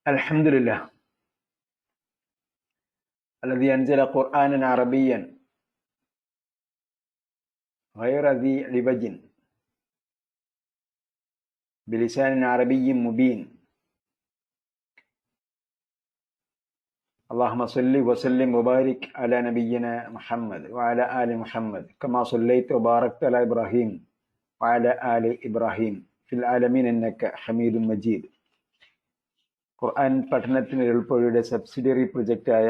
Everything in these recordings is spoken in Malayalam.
الحمد لله الذي أنزل قرآنا عربيا غير ذي عوج بلسان عربي مبين. اللهم صل وسلم وبارك على نبينا محمد وعلى آل محمد كما صليت وباركت على إبراهيم وعلى آل إبراهيم في العالمين إنك حميد مجيد. ഖുർആൻ പഠനത്തിന് എളുപ്പവഴിയുടെ സബ്സിഡിയറി പ്രൊജക്റ്റായ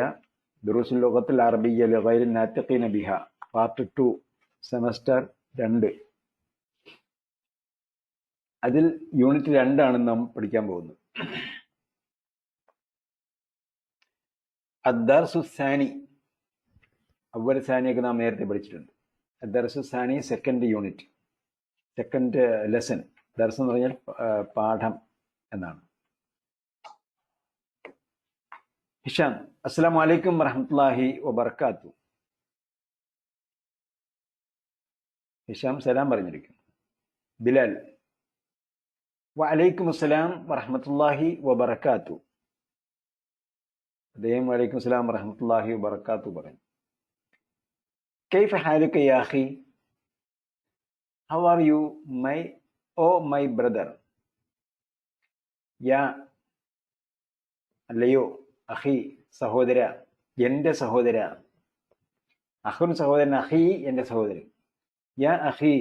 ദുറൂസുൽ ലുഗത്തുൽ അറബിയ്യ ലിഗൈരി നാത്തിഖീന ബിഹ പാർട്ട് 2 സെമസ്റ്റർ 2. അതിൽ യൂണിറ്റ് 2 ആണ് നാം പഠിക്കാൻ പോകുന്നത്. അദ്ദർസു സാനി, അവ്വൽ സാനിയൊക്കെ നാം നേരത്തെ പഠിച്ചിട്ടുണ്ട്. അദ്ദർസു സാനി സെക്കൻഡ് യൂണിറ്റ്, സെക്കൻഡ് ലെസൺ. ദർസ് എന്ന് പറഞ്ഞാൽ പാഠം എന്നാണ്. ഹിഷാം, അസ്സലാമു അലൈക്കും വറഹ്മത്തുള്ളാഹി വബറകാതുഹു. ഹിഷാം സലാം പറഞ്ഞിരിക്കുന്നു. ബിലാൽ, വഅലൈക്കും അസ്സലാം വറഹ്മത്തുള്ളാഹി വബറകാതുഹു. അദ്ദേഹം വഅലൈക്കും അസ്സലാം വറഹ്മത്തുള്ളാഹി വബറകാതുഹു പറഞ്ഞു. കൈഫ ഹാലുക യാ അഖി, how are you my brother. യാ അല്ലയോ, അഖി സഹോദര, എൻ്റെ സഹോദര. അഖുൻ സഹോദരൻ, അഖി എൻ്റെ സഹോദരൻ. യാ അഖി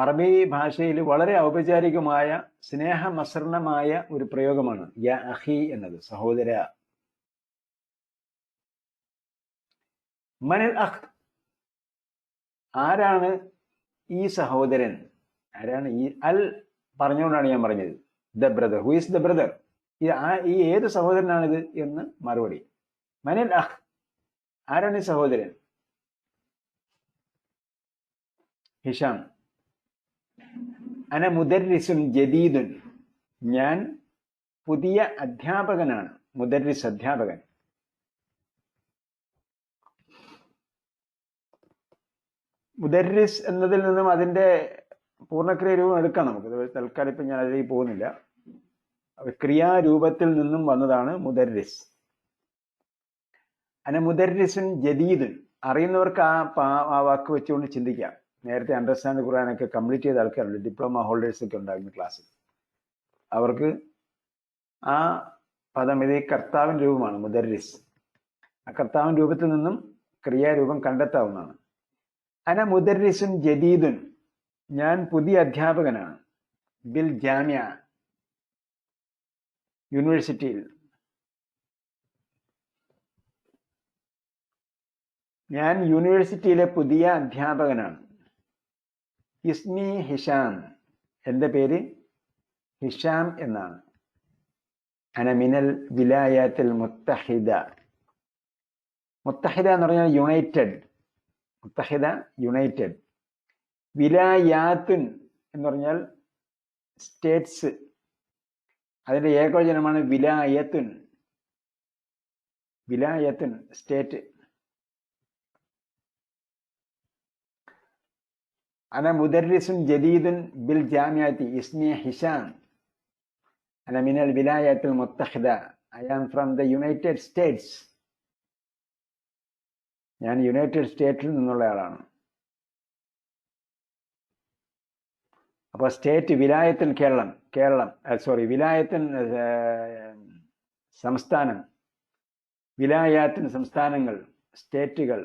അറബി ഭാഷയിൽ വളരെ ഔപചാരികമായ സ്നേഹമസൃണമായ ഒരു പ്രയോഗമാണ് യാ അഖി എന്നത്, സഹോദര. മനൽ അഖ്, ആരാണ് ഈ സഹോദരൻ, ആരാണ് ഈ അൽ പറഞ്ഞുകൊണ്ടാണ് ഞാൻ പറഞ്ഞത്. The brother, who is the brother, ഈ ഏത് സഹോദരനാണിത് എന്ന് മറുപടി. മനൽ അഖ്, ആരാണ് ഈ സഹോദരൻ. ഹിഷാം, അന മുദർരിസുൻ ജദീദുൻ, ഞാൻ പുതിയ അധ്യാപകനാണ്. മുദർരിസ്, അധ്യാപകൻ. മുദർരിസ് എന്നതിൽ നിന്നും അതിൻ്റെ പൂർണ്ണക്രിയ രൂപം എടുക്കാം നമുക്ക്. തൽക്കാലം ഇപ്പം ഞാൻ അതിലേക്ക് പോകുന്നില്ല. ക്രിയാരൂപത്തിൽ നിന്നും വന്നതാണ് മുദർരിസ്. അന മുദർരിസുൻ ജദീദുൻ, അറിയുന്നവർക്ക് ആ വാക്ക് വെച്ചുകൊണ്ട് ചിന്തിക്കാം. നേരത്തെ അണ്ടർസ്റ്റാൻഡ് ഖുർആനൊക്കെ കംപ്ലീറ്റ് ചെയ്ത ആൾക്കാരുണ്ട്, ഡിപ്ലോമ ഹോൾഡേഴ്സ് ഒക്കെ ഉണ്ടായിരുന്നു ക്ലാസ്സിൽ. അവർക്ക് ആ പദം, ഇത് കർത്താവിൻ്റെ രൂപമാണ് മുദർരിസ്. ആ കർത്താവിൻ്റെ രൂപത്തിൽ നിന്നും ക്രിയാരൂപം കണ്ടെത്താവുന്നതാണ്. അന മുദർരിസുൻ ജദീദുൻ, ഞാൻ പുതിയ അധ്യാപകനാണ്. ബിൽ ജാമിയ, യൂണിവേഴ്സിറ്റിയിൽ. ഞാൻ യൂണിവേഴ്സിറ്റിയിലെ പുതിയ അധ്യാപകനാണ്. ഇസ്മി ഹിഷാം, എൻ്റെ പേര് ഹിഷാം എന്നാണ്. അന മിനൽ വിലായത്തിൽ മുത്തഹിദ. മുത്തഹിദ എന്ന് പറഞ്ഞാൽ യുണൈറ്റഡ്. മുത്തഹിദ, യുണൈറ്റഡ്. വിലായാത്തുൻ എന്ന് പറഞ്ഞാൽ സ്റ്റേറ്റ്സ്, അതിൻ്റെ ഏകവചനമാണ് വിലായത്തുൻ. വിലായത്തുൻ, സ്റ്റേറ്റ്. അന മുദർരിസുൻ ജദീദുൻ ബിൽ ജാമിഅത്തി ഇസ്മി ഹിഷാം അന മിനൽ വിലായത്തുൽ മുത്തഹിദ. I am from the United States. ഞാൻ യുണൈറ്റഡ് സ്റ്റേറ്റിൽ നിന്നുള്ള ആളാണ്. അപ്പോൾ സ്റ്റേറ്റ്, വിലായത്തിൻ കേരളം, വിലായത്തിൻ സംസ്ഥാനം, വിലായത്തിൻ സംസ്ഥാനങ്ങൾ, സ്റ്റേറ്റുകൾ.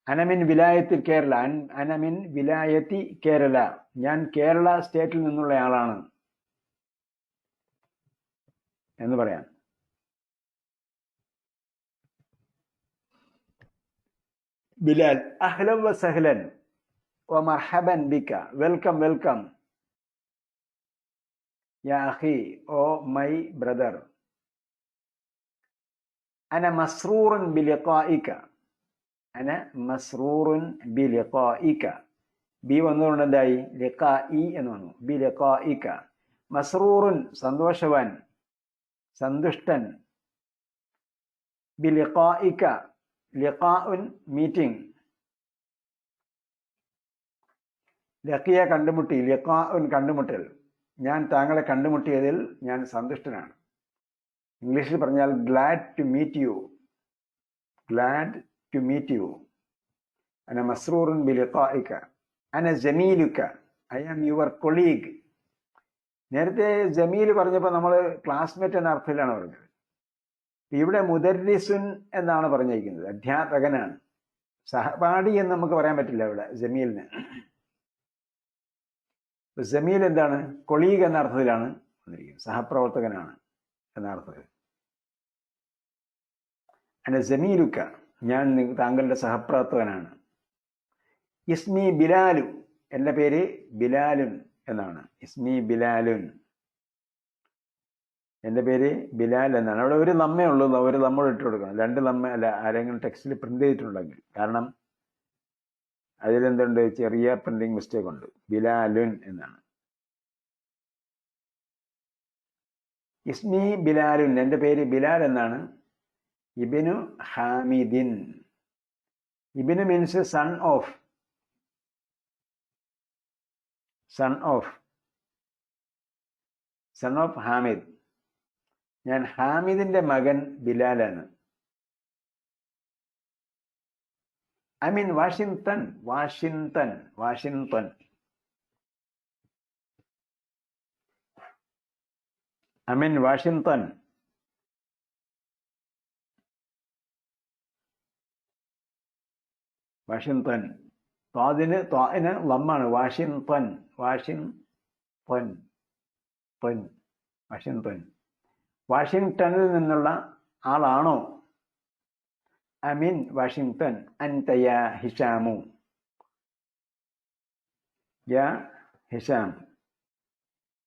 അനമിൻ വിലായത്തിൽ കേരള, അനമിൻ വിലായത്തി കേരള, ഞാൻ കേരള സ്റ്റേറ്റിൽ നിന്നുള്ള ആളാണ് എന്ന് പറയാം. ബിലാൽ, അഹ്ലൻ വസഹ്ലൻ വമർഹബൻ ബിക, വെൽക്കം വെൽക്കം. യാ അഖി, ഓ മൈ ബ്രദർ. അന മസ്റൂറുൻ ബിലിഖാഇക, അന മസ്റൂറുൻ ബിലിഖാഇക. ബി വന്നുകൊണ്ട് എന്തായി, ലിഖാഇ എന്ന് വന്നു. ബിലിഖാഇക. മസ്റൂറുൻ, സന്തോഷവാൻ, സന്തുഷ്ടൻ. ബിലിഖാഇക, ലിഖാഉൻ, മീറ്റിംഗ്. ലഖിയ, കണ്ടുമുട്ടി. ലിഖാഉൻ, കണ്ടുമുട്ടൽ. ഞാൻ താങ്കളെ കണ്ടുമുട്ടിയതിൽ ഞാൻ സന്തുഷ്ടനാണ്. ഇംഗ്ലീഷിൽ പറഞ്ഞാൽ glad to meet you. Glad to meet you. അന മസ്റൂറുൻ ബിലിഖാഇക. അന ജമീലുക. I am your colleague. നേരത്തെ ജമീൽ പറഞ്ഞപ്പോൾ നമ്മൾ ക്ലാസ്മേറ്റ് എന്ന അർത്ഥത്തിലാണ് പറഞ്ഞത്. ഇവിടെ മുദർരിസുൻ എന്നാണ് പറഞ്ഞിരിക്കുന്നത്, അധ്യാപകനാണ്. സഹപാഠി എന്ന് നമുക്ക് പറയാൻ പറ്റില്ല ഇവിടെ ജമീലിന്. ജമീൽ എന്താണ്? കൊളീഗ് എന്ന അർത്ഥത്തിലാണ് വന്നിരിക്കുന്നത്, സഹപ്രവർത്തകനാണ് എന്ന അർത്ഥത്തിൽ. അന ജമീലുക്ക, ഞാൻ താങ്കളുടെ സഹപ്രവർത്തകനാണ്. ഇസ്മി ബിലാലു, എൻ്റെ പേര് ബിലാലുൻ എന്നാണ്. ഇസ്മി ബിലാലുൻ, എൻ്റെ പേര് ബിലാൽ എന്നാണ്. അവിടെ ഒരു നമ്മേ ഉള്ളൂ, ഒരു നമ്മൾ ഇട്ട് കൊടുക്കണം. രണ്ട് നമ്മ അല്ല, ആരെങ്കിലും ടെക്സ്റ്റിൽ പ്രിന്റ് ചെയ്തിട്ടുണ്ടെങ്കിൽ. കാരണം അതിലെന്തുണ്ട്, ചെറിയ പ്രിന്റിങ് മിസ്റ്റേക്ക് ഉണ്ട്. ബിലാലുൻ എന്നാണ്. ഇസ്മി ബിലാലുൻ, എൻ്റെ പേര് ബിലാൽ എന്നാണ്. ഇബ്നു ഹാമിദിൻ. ഇബ്നു means son of. Son of, son of Hamid. ഞാൻ ഹാമിദിന്റെ മകൻ ബിലാലാണ്. I mean Washington. Washington, Washington. I mean Washington. Washington. ത്വാഇന് ലമ്മാണ്. Washington, Washington, Washington. വാഷിംഗ്ടണിൽ നിന്നുള്ള ആളാണോ? I mean Washington. അൻത യാ ഹിഷാമു. യാ ഹിഷാം.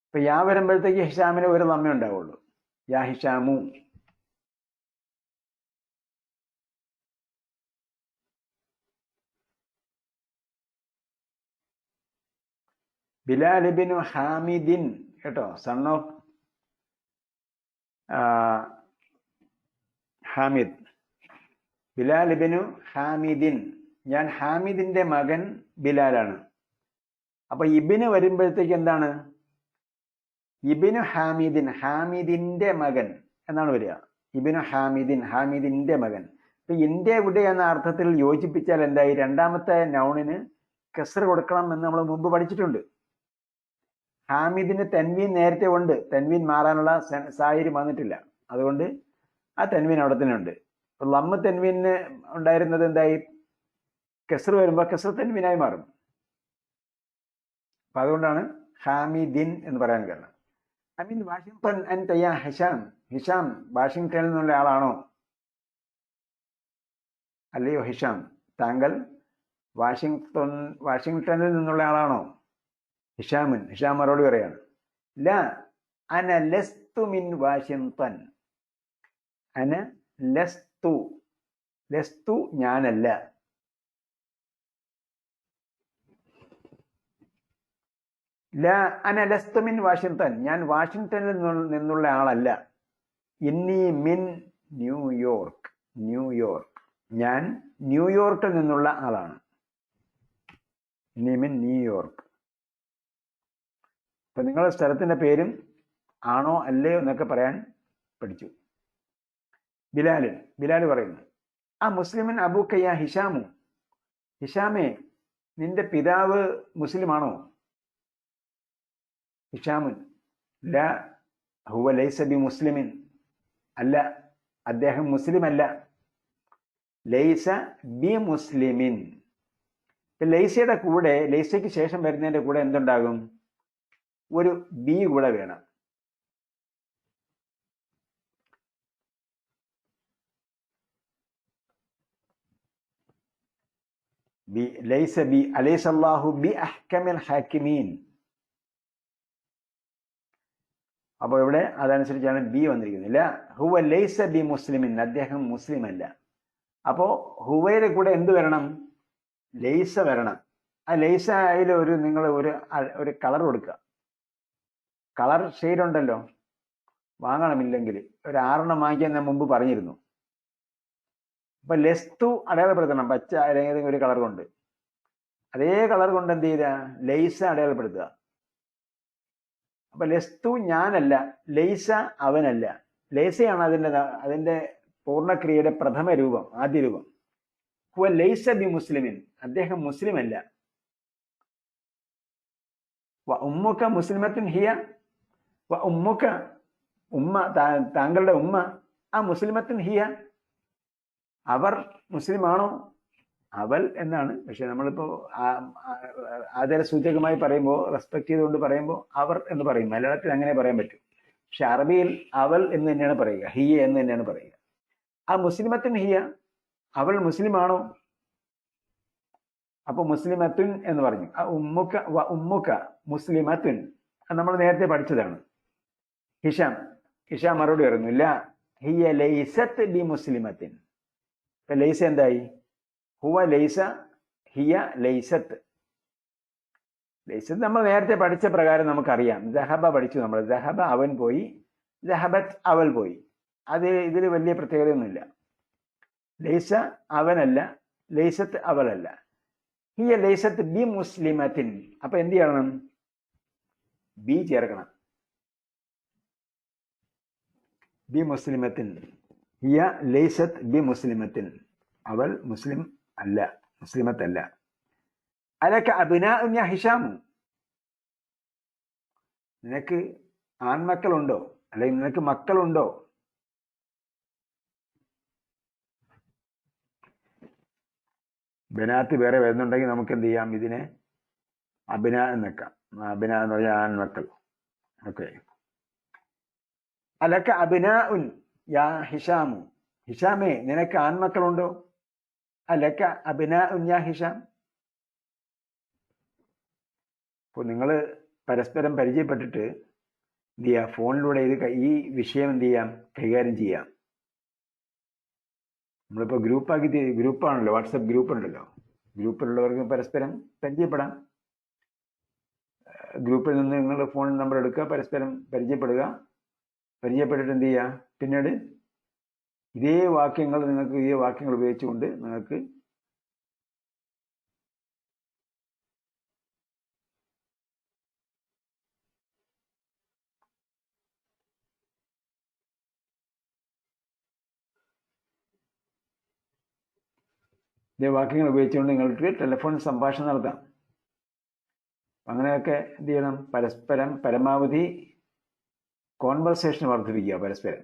ഇപ്പൊ യാ വരുമ്പോഴത്തേക്ക് ഹിഷാമിന് ഒരു നമ്മേ ഉണ്ടാവുള്ളൂ. യാ ഹിഷാമു. ബിലാൽ ഇബ്നു ഹാമിദിൻ കേട്ടോ, സൺ ഓഫ് ഹാമിദ്. ബിലാൽ ഇബ്നു ഹാമിദിൻ, ഞാൻ ഹാമിദിന്റെ മകൻ ബിലാലാണ്. അപ്പൊ ഇബ്നു വരുമ്പോഴത്തേക്ക് എന്താണ്? ഇബ്നു ഹാമിദിൻ, ഹാമിദിന്റെ മകൻ എന്നാണ് വരിക. ഇബ്നു ഹാമിദിൻ, ഹാമിദിന്റെ മകൻ. ഇപ്പൊ ഇന്റെ ഇവിടെ എന്ന അർത്ഥത്തിൽ യോജിപ്പിച്ചാൽ എന്തായി? രണ്ടാമത്തെ നൗണിന് കസ്ർ കൊടുക്കണം എന്ന് നമ്മൾ മുമ്പ് പഠിച്ചിട്ടുണ്ട്. ഹാമിദിന് തൻവീൻ നേരത്തെ ഉണ്ട്, തൻവീൻ മാറാനുള്ള സാഹചര്യം വന്നിട്ടില്ല. അതുകൊണ്ട് ആ തൻവീൻ അവിടെ തന്നെ ഉണ്ട്. ഇപ്പൊ ലമ്മ തൻവീന് ഉണ്ടായിരുന്നത് എന്തായി? കസ്ർ വരുമ്പോൾ കസ്ർ തൻവീനായി മാറും. അപ്പൊ അതുകൊണ്ടാണ് ഹാമിദിൻ എന്ന് പറയാൻ കാരണം. ഐ മീൻ വാഷിംഗ്ടൺ അൻത യാ ഹിഷാം. ഹിഷാം വാഷിംഗ്ടണിൽ നിന്നുള്ള ആളാണോ? അല്ലയോ ഹിഷാം, താങ്കൾ വാഷിംഗ്ടണിൽ നിന്നുള്ള ആളാണോ? ഹിഷാമുൻ. ഹിഷാം മറുപടി പറയാണ്, ലാ അന ലസ്തു മിൻ വാഷിംഗ്ടൺ. അന ലസ്തു. ലസ്തു ഞാനല്ല. ലാ അന ലസ്തു മിൻ വാഷിംഗ്ടൺ, ഞാൻ വാഷിംഗ്ടണിൽ നിന്നുള്ള ആളല്ല. ഇന്നി മിൻ ന്യൂയോർക്ക്. ന്യൂയോർക്ക്, ഞാൻ ന്യൂയോർക്കിൽ നിന്നുള്ള ആളാണ്. ഇന്നി മിൻ ന്യൂയോർക്ക്. അപ്പൊ നിങ്ങളുടെ സ്ഥലത്തിന്റെ പേരും ആണോ അല്ലയോ എന്നൊക്കെ പറയാൻ പഠിച്ചു. ബിലാൽ പറയുന്നു, ആ മുസ്ലിമൻ അബൂക്കയ്യ ഹിഷാമു. ഹിഷാമേ, നിന്റെ പിതാവ് മുസ്ലിമാണോ? ഹിഷാമുൻ, ലാ ഹുവ ലൈസ ബി മുസ്ലിമിൻ. അല്ല, അദ്ദേഹം മുസ്ലിം അല്ല. ലൈസ ബി മുസ്ലിമിൻ. ലൈസയുടെ കൂടെ, ലൈസയ്ക്ക് ശേഷം വരുന്നതിന്റെ കൂടെ എന്തുണ്ടാകും? ഒരു ബി കൂടെ വേണം. ബി. ലൈസ ബി അലൈസ അല്ലാഹു ബി അഹ്കമിൽ ഹാക്കിമീൻ. അപ്പോൾ ഇവിടെ അതനുസരിച്ചാണ് ബി വന്നിരിക്കുന്നത്. ലാ ഹുവ ലൈസ ബി മുസ്ലിമിൻ, അദ്ദേഹം മുസ്ലിം അല്ല. അപ്പോ ഹുവയുടെ കൂടെ എന്ത് വരണം? ലൈസ വരണം. ആ ലൈസ അതിൽ നിങ്ങൾ ഒരു കളർ കൊടുക്കുക. കളർ ഷെയ്ഡ് ഉണ്ടല്ലോ, വാങ്ങണമില്ലെങ്കിൽ ഒരു 6 വാങ്ങിക്കാൻ ഞാൻ മുമ്പ് പറഞ്ഞിരുന്നു. അപ്പൊ ലെസ്തു അടയാളപ്പെടുത്തണം, പച്ച അല്ലെങ്കിൽ ഒരു കളർ കൊണ്ട്. അതേ കളർ കൊണ്ട് എന്ത് ചെയ്യുക? ലൈസ അടയാളപ്പെടുത്തുക. അപ്പൊ ലസ്തു ഞാനല്ല, ലൈസ അവനല്ല. ലൈസയാണ് അതിന്റെ പൂർണ്ണക്രിയയുടെ പ്രഥമ രൂപം, ആദ്യ രൂപം. ഹുവ ലൈസ ബി മുസ്ലിമിൻ, അദ്ദേഹം മുസ്ലിം അല്ല. വ ഉമ്മുക മുസ്ലിമത്തുൻ ഹിയ, വ ഉമ്മുക ഉമ്മ, താങ്കളുടെ ഉമ്മ, ആ മുസ്ലിമത്തുൻ ഹിയ, അവർ മുസ്ലിമാണോ? അവൾ എന്നാണ്. പക്ഷെ നമ്മളിപ്പോ ആദരസൂചകമായി പറയുമ്പോൾ, റെസ്പെക്ട് ചെയ്തുകൊണ്ട് പറയുമ്പോൾ അവർ എന്ന് പറയും. മലയാളത്തിൽ അങ്ങനെ പറയാൻ പറ്റും. പക്ഷെ അറബിയിൽ അവൾ എന്ന് തന്നെയാണ് പറയുക, ഹിയ എന്ന് തന്നെയാണ് പറയുക. ആ മുസ്ലിമത്തുൻ ഹിയ, അവൾ മുസ്ലിമാണോ? അപ്പൊ മുസ്ലിമത്തുൻ എന്ന് പറഞ്ഞു. ആ ഉമ്മുക വ ഉമ്മുക മുസ്ലിമത്തുൻ, നമ്മൾ നേരത്തെ പഠിച്ചതാണ്. ഹിഷാം മറുപടി പറയുന്നു, ല ഹിയ ലൈസത്ത് ബി മുസ്ലിമത്തിൻ. ഇപ്പൊ ലൈസ എന്തായി? ഹുവ ലൈസ, ഹിയ ലൈസത്ത്. ലൈസത്ത് നമ്മൾ നേരത്തെ പഠിച്ച പ്രകാരം നമുക്കറിയാം. ജഹബ പഠിച്ചു നമ്മൾ. ജഹബ അവൻ പോയി, ജഹബത്ത് അവൾ പോയി. ഇതിൽ വലിയ പ്രത്യേകതയൊന്നുമില്ല. ലൈസ അവനല്ല, ലൈസത്ത് അവളല്ല. ഹിയ ലൈസത്ത് ബി മുസ്ലിമത്തിൻ. അപ്പൊ എന്ത് ചെയ്യണം? ബി ചേർക്കണം. ബി മുസ്ലിമത്തിൻ. ഹിയ ലൈസത്ത് ബി മുസ്ലിമത്തിൻ, അവൾ മുസ്ലിം അല്ല, മുസ്ലിമത്തല്ല. അലക അബ്നാഉൻ യാ ഹിഷാം, നിനക്ക് ആൺമക്കളുണ്ടോ, അല്ലെങ്കിൽ നിനക്ക് മക്കളുണ്ടോ? ബനാത്ത് വേറെ വരുന്നുണ്ടെങ്കിൽ നമുക്ക് എന്ത് ചെയ്യാം? ഇതിനെ അബിന എന്നേക്കാം. അബിന എന്ന് പറഞ്ഞാൽ ആൺമക്കൾ. ഓക്കെ. അലക അബ്നാഉൻ യാ ഹിഷാമു, ഹിഷാമേ നിനക്ക് ആൺമക്കളുണ്ടോ? അലക അബ്നാഉൻ യാ ഹിഷാം. അപ്പോൾ നിങ്ങൾ പരസ്പരം പരിചയപ്പെട്ടിട്ട് എന്ത് ചെയ്യാം? ഫോണിലൂടെ ഈ വിഷയം എന്ത് ചെയ്യാം? കൈകാര്യം ചെയ്യാം. നമ്മളിപ്പോൾ ഗ്രൂപ്പാണല്ലോ, വാട്സപ്പ് ഗ്രൂപ്പ് ഉണ്ടല്ലോ. ഗ്രൂപ്പിലുള്ളവർക്ക് പരസ്പരം പരിചയപ്പെടാം. ഗ്രൂപ്പിൽ നിന്ന് നിങ്ങൾ ഫോൺ നമ്പർ എടുക്കുക, പരസ്പരം പരിചയപ്പെടുക. പരിചയപ്പെട്ടിട്ട് എന്ത് ചെയ്യുക? പിന്നീട് ഇതേ വാക്യങ്ങൾ ഉപയോഗിച്ചുകൊണ്ട് നിങ്ങൾക്ക് നിങ്ങൾക്ക് ടെലിഫോൺ സംഭാഷണം നടത്താം. അങ്ങനെയൊക്കെ എന്ത് ചെയ്യണം? പരസ്പരം പരമാവധി കോൺവെർസേഷൻ വർദ്ധിപ്പിക്കുക പരസ്പരം.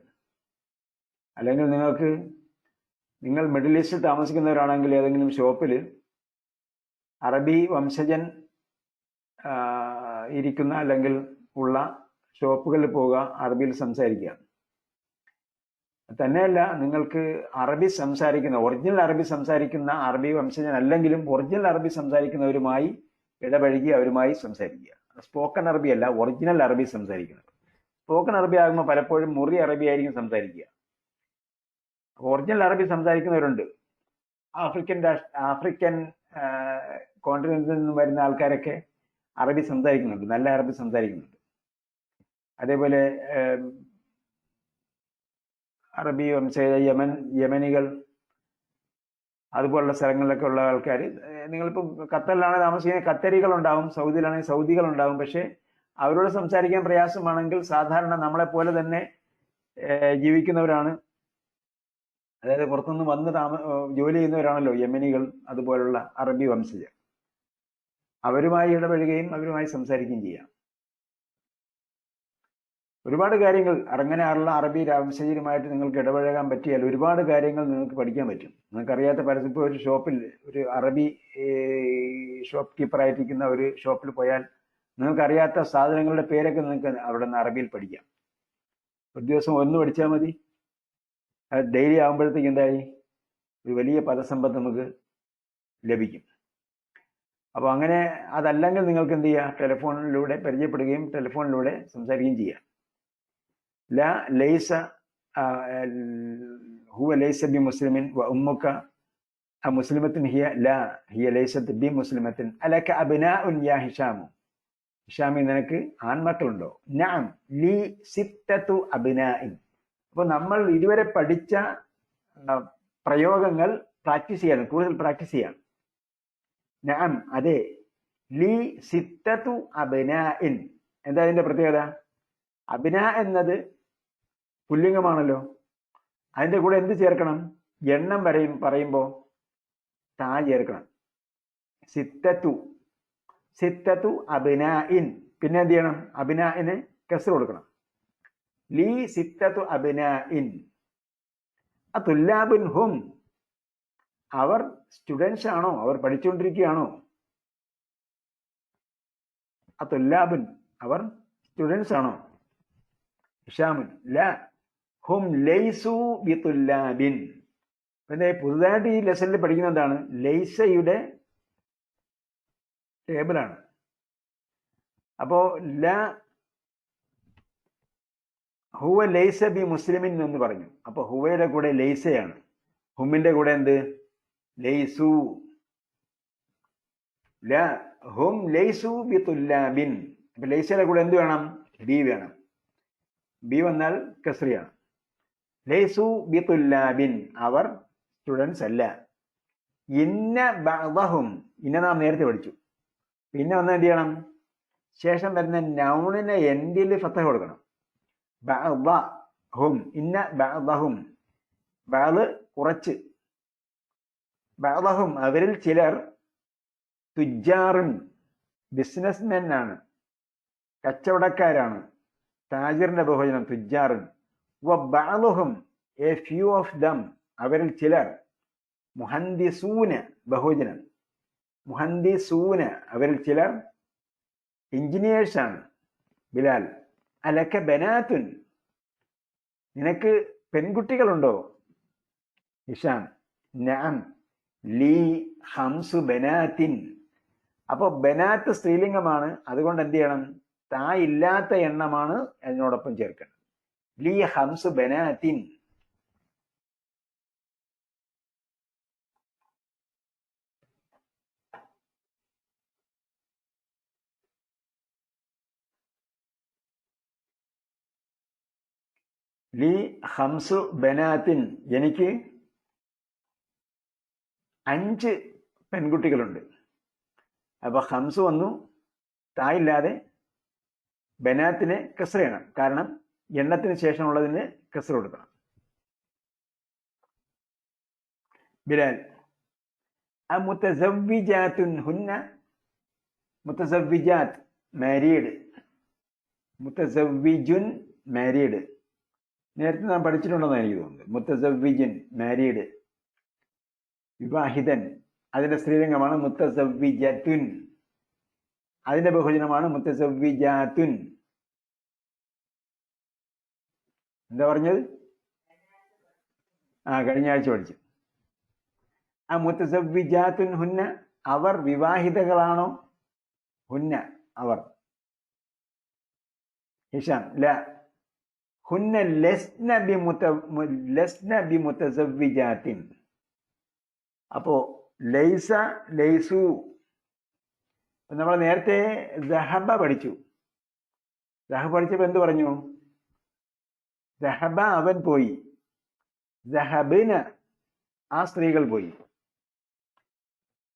അല്ലെങ്കിൽ നിങ്ങൾ മിഡിൽ ഈസ്റ്റിൽ താമസിക്കുന്നവരാണെങ്കിൽ ഏതെങ്കിലും ഷോപ്പിൽ അറബി വംശജൻ ഇരിക്കുന്ന അല്ലെങ്കിൽ ഉള്ള ഷോപ്പുകളിൽ പോവുക, അറബിയിൽ സംസാരിക്കുക. തന്നെയല്ല, നിങ്ങൾക്ക് ഒറിജിനൽ അറബി സംസാരിക്കുന്ന അറബി വംശജൻ അല്ലെങ്കിലും ഒറിജിനൽ അറബി സംസാരിക്കുന്നവരുമായി ഇടപഴകി അവരുമായി സംസാരിക്കുക. സ്പോക്കൺ അറബി അല്ല, ഒറിജിനൽ അറബി സംസാരിക്കുന്നത്. സ്പോക്കൺ അറബി ആകുമ്പോൾ പലപ്പോഴും മുറി അറബി ആയിരിക്കും സംസാരിക്കുക. ഒറിജിനൽ അറബി സംസാരിക്കുന്നവരുണ്ട്. ആഫ്രിക്കൻ കോണ്ടിനെന്റിൽ നിന്ന് വരുന്ന ആൾക്കാരൊക്കെ അറബി സംസാരിക്കുന്നുണ്ട്, നല്ല അറബി സംസാരിക്കുന്നുണ്ട്. അതേപോലെ അറബി വംശജ യമനികൾ, അതുപോലുള്ള സ്ഥലങ്ങളിലൊക്കെ ഉള്ള ആൾക്കാർ. നിങ്ങളിപ്പം ഖത്തറിലാണ് താമസിക്കുന്നത്, ഖത്തരികളുണ്ടാവും. സൗദിയിലാണെങ്കിൽ സൗദികളുണ്ടാവും. പക്ഷെ അവരോട് സംസാരിക്കാൻ പ്രയാസമാണെങ്കിൽ സാധാരണ നമ്മളെ പോലെ തന്നെ ജീവിക്കുന്നവരാണ്. അതായത് പുറത്തുനിന്ന് വന്ന് ജോലി ചെയ്യുന്നവരാണല്ലോ യമനികൾ, അതുപോലുള്ള അറബി വംശജർ. അവരുമായി ഇടപഴകുകയും അവരുമായി സംസാരിക്കുകയും ചെയ്യാം. ഒരുപാട് കാര്യങ്ങൾ ഉള്ള അറബി വംശജരുമായിട്ട് നിങ്ങൾക്ക് ഇടപഴകാൻ പറ്റിയാൽ ഒരുപാട് കാര്യങ്ങൾ നിങ്ങൾക്ക് പഠിക്കാൻ പറ്റും. നിങ്ങൾക്കറിയാത്ത പലതും. ഇപ്പോൾ ഒരു ഷോപ്പിൽ ഒരു അറബി ഷോപ്പ് കീപ്പറായിട്ടിരിക്കുന്ന ഒരു ഷോപ്പിൽ പോയാൽ നിങ്ങൾക്കറിയാത്ത സാധനങ്ങളുടെ പേരൊക്കെ നിങ്ങൾക്ക് അവിടെ നിന്ന് അറബിയിൽ പഠിക്കാം. ഒരു ദിവസം ഒന്ന് പഠിച്ചാൽ മതി. അത് ഡെയിലി ആകുമ്പോഴത്തേക്ക് എന്തായി? ഒരു വലിയ പദസമ്പത്ത് നമുക്ക് ലഭിക്കും. അപ്പോൾ അങ്ങനെ അതല്ലെങ്കിൽ നിങ്ങൾക്ക് എന്ത് ചെയ്യുക? ടെലിഫോണിലൂടെ പരിചയപ്പെടുകയും ടെലിഫോണിലൂടെ സംസാരിക്കുകയും ചെയ്യാം. ലൈസ ഹുവ ലൈസ ബി മുസ്ലിമിൻ വ ഉമ്മുക മുസ്ലിമത്തുൻ ഹിയ ഹിയ ലൈസത്ത് ബി മുസ്ലിമത്തിൻ അലക അബ്നാഉൻ യാ ഹിഷാമു. ഹിഷാമി നിനക്ക് ആൺമക്കളുണ്ടോ? നഅം ലി സിത്തതു അബ്നാഇൻ. അപ്പോൾ നമ്മൾ ഇതുവരെ പഠിച്ച പ്രയോഗങ്ങൾ പ്രാക്ടീസ് ചെയ്യണം, കൂടുതൽ പ്രാക്ടീസ് ചെയ്യണം. നഅം അതെ, ലി സിത്തതു അബ്നാഇൻ എന്താ അതിന്റെ പ്രത്യേകത? അബിന എന്നത് പുല്ലിംഗമാണല്ലോ. അതിന്റെ കൂടെ എന്ത് ചേർക്കണം? എണ്ണം പറയുമ്പോ താ ചേർക്കണം. സിത്തത്തു, സിത്തത്തു അബിനാഇൻ. പിന്നെ എന്ത് ചെയ്യണം? അബിനാഇന് കസ്ർ കൊടുക്കണം. ലീ സിത്തത്തു അബിനാഇൻ. തുല്ലാബുൻ ഹും, അവർ സ്റ്റുഡൻസ് ആണോ? അവർ പഠിച്ചുകൊണ്ടിരിക്കുകയാണോ? തുല്ലാബുൻ, അവർ സ്റ്റുഡൻസ് ആണോ? ഹിഷാമുൻ ല ഹും ലൈസു ബിതുല്ലാബിൻ. പിന്നെ പുതുതായിട്ട് ഈ ലെസണിൽ പഠിക്കുന്ന എന്താണ്? ലൈസയുടെ ടേബിളാണ്. അപ്പോ ല ഹുവ ലൈസ ബി മുസ്ലിമിൻ എന്ന് പറഞ്ഞു. അപ്പൊ ഹുവയുടെ കൂടെ ലൈസയാണ്, ഹുമിന്റെ കൂടെ എന്ത്? ലൈസു. ല ഹും ലൈസു ബി തുല്ലാബിൻ. അപ്പൊ ലൈസയുടെ കൂടെ എന്ത് വേണം? ബി വേണം. ബി വന്നാൽ കസ്രിയാണ്. ലൈസു ബി തുല്ലാബിൻ, അവർ സ്റ്റുഡൻസ് അല്ല. ഇന്ന ബഅദഹും, ഇന്ന നാം നേരത്തെ പഠിച്ചു. പിന്നെ ഒന്ന് എന്ത് ചെയ്യണം? ശേഷം വരുന്ന നൗണിനെ എൻഡിൽ ഫത്തഹ കൊടുക്കണം. ബഅദഹും, ഇന്ന ബഅദഹും. ബഅദ് കുറച്ച്. ബഅദഹും, അവരിൽ ചിലർ. തുജാറുൻ, ബിസിനസ്മെൻ ആണ്, കച്ചവടക്കാരാണ്. താജിറിന്റെ ബഹുവചനം തുജാറുൻ. വബഅദുഹും, എ ഫ്യൂ ഓഫ് ദം, അവരിൽ ചിലർ. മുഹന്ദിസൂന, ബഹുവചനം. മുഹന്ദിസൂന, അവരിൽ ചിലർ എഞ്ചിനീയേഴ്സ് ആണ്. ബിലാൽ അലക ബനാത്തുൻ, നിനക്ക് പെൺകുട്ടികളുണ്ടോ? Hisham നഅം Lee ഖംസു ബനാത്തിൻ. അപ്പൊ ബനാത്ത് സ്ത്രീലിംഗമാണ്, അതുകൊണ്ട് എന്ത് ചെയ്യണം? താ ഇല്ലാത്ത എണ്ണമാണ് അതിനോടൊപ്പം ചേർക്കണം. ലീ ഖംസു ബനാത്തിൻ. ലീ ഖംസു ബനാത്തിൻ, എനിക്ക് 5 പെൺകുട്ടികളുണ്ട്. അപ്പൊ ഖംസ് വന്നു, തായില്ലാതെ. ബനാത്തിന് കസ്ര ചെയ്യണം, കാരണം എണ്ണത്തിന് ശേഷമുള്ളതിന് കസ്ര കൊടുക്കണം. ബിലാൽ മുതസവ്വിജാത്തുൻ ഹുന്ന. മുതസവ്വിജാത്ത് മാരീഡ്, മുതസവ്വിജുൻ മാരീഡ്. നേരത്തെ നാം പഠിച്ചിട്ടുണ്ടെന്ന് എനിക്ക് തോന്നുന്നത്. മുത്തസവ്വിജൻ മാരീഡ്. വിവാഹിതൻ അതിന്റെ സ്ത്രീലിംഗമാണ് മുത്തസവ്വിജത്തുൻ, അതിന്റെ ബഹുജനമാണ് മുത്തസവ്വിജാത്തുൻ. എന്താ പറഞ്ഞത്? കഴിഞ്ഞ ആഴ്ച പഠിച്ചു. മുത്തസവ്വിജാത്തുൻ ഹുന്ന, അവർ വിവാഹിതകളാണോ? ഹുന്ന, അവർ. ഹിഷാം ല ഹുന്ന ലസ്ന ബിമുതസവ്വിജാത്തിൻ. അപ്പോ ലൈസ ലൈസു. നമ്മൾ നേരത്തെ ദഹബ പഠിച്ചു. ദഹബ പഠിച്ചപ്പോ എന്ത് പറഞ്ഞു? ദഹബ, അവൻ പോയി. ദഹബിന, ആ സ്ത്രീകൾ പോയി.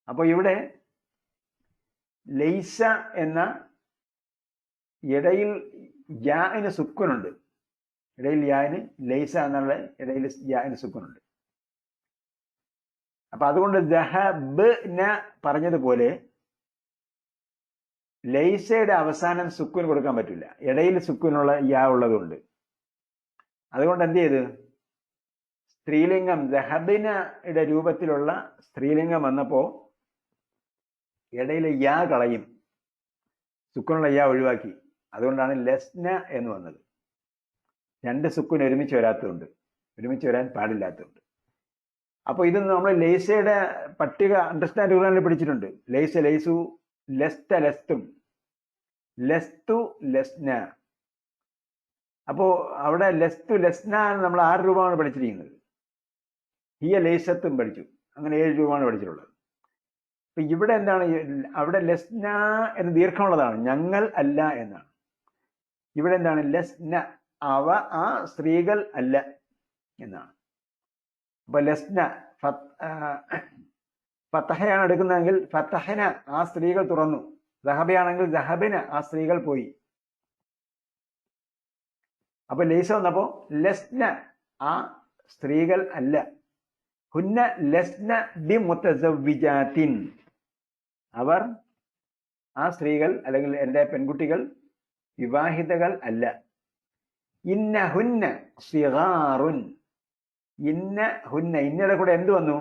അപ്പൊ ഇവിടെ ലൈസ എന്ന ഇടയിൽ യാന് സുക്കുനുണ്ട്. ഇടയിൽ യാന്, ലൈസ എന്നുള്ള ഇടയിൽ യാന് സുക്കുനുണ്ട്. അപ്പൊ അതുകൊണ്ട് ദഹബ്ന പറഞ്ഞതുപോലെ ലൈസയുടെ അവസാനം സുക്കുൻ കൊടുക്കാൻ പറ്റില്ല, ഇടയിൽ സുക്കുനുള്ള യാ ഉള്ളതുകൊണ്ട്. അതുകൊണ്ട് എന്ത് ചെയ്ത്? സ്ത്രീലിംഗം ദഹബിനയുടെ രൂപത്തിലുള്ള സ്ത്രീലിംഗം വന്നപ്പോ ഇടയിലെ യാ കളയും, സുക്കുനുള്ള യാ ഒഴിവാക്കി. അതുകൊണ്ടാണ് ലസ്ന എന്ന് വന്നത്. 2 സുക്കുൻ ഒരുമിച്ച് വരാത്തതുണ്ട്, ഒരുമിച്ച് വരാൻ പാടില്ലാത്തതുണ്ട്. അപ്പൊ ഇത് നമ്മൾ ലൈസയുടെ പട്ടിക അണ്ടർസ്റ്റാൻഡ് ഖുർആനിൽ പഠിച്ചിട്ടുണ്ട്. ലൈസ ലൈസു, ലസ്ത ലസ്തും, ലസ്തു ലസ്ന. അപ്പോ അവിടെ ലസ്തു ലസ്ന നമ്മൾ 6 രൂപമാണ് പഠിച്ചിരിക്കുന്നത്. ഹിയ ലൈസത്തും പഠിച്ചു. അങ്ങനെ 7 രൂപമാണ് പഠിച്ചിട്ടുള്ളത്. അപ്പൊ ഇവിടെ എന്താണ്? അവിടെ ലസ്ന എന്ന് ദീർഘമുള്ളതാണ്, ഞങ്ങൾ അല്ല എന്നാണ്. ഇവിടെ എന്താണ്? ലസ്ന, അവ, ആ സ്ത്രീകൾ അല്ല എന്നാണ്. അപ്പൊ ലസ്ന ഫത്തഹയാണ് എടുക്കുന്നതെങ്കിൽ ഫത്തഹന, ആ സ്ത്രീകൾ തുറന്നു. ദഹബയാണെങ്കിൽ ദഹബിന, ആ സ്ത്രീകൾ പോയി. അപ്പൊ ലൈസ വന്നപ്പോ ലസ്ന, ആ സ്ത്രീകൾ അല്ല. ഹുന്ന ലസ്ന ബി മുതസവ്വിജാത്തിൻ, അവർ, ആ സ്ത്രീകൾ അല്ലെങ്കിൽ എൻ്റെ പെൺകുട്ടികൾ വിവാഹിതകൾ അല്ല. ഇന്ന ഹുന്ന സിഗാറുൻ, ഇന്ന ഹുന്ന, ഇന്നയുടെ കൂടെ എന്ത് വന്നു?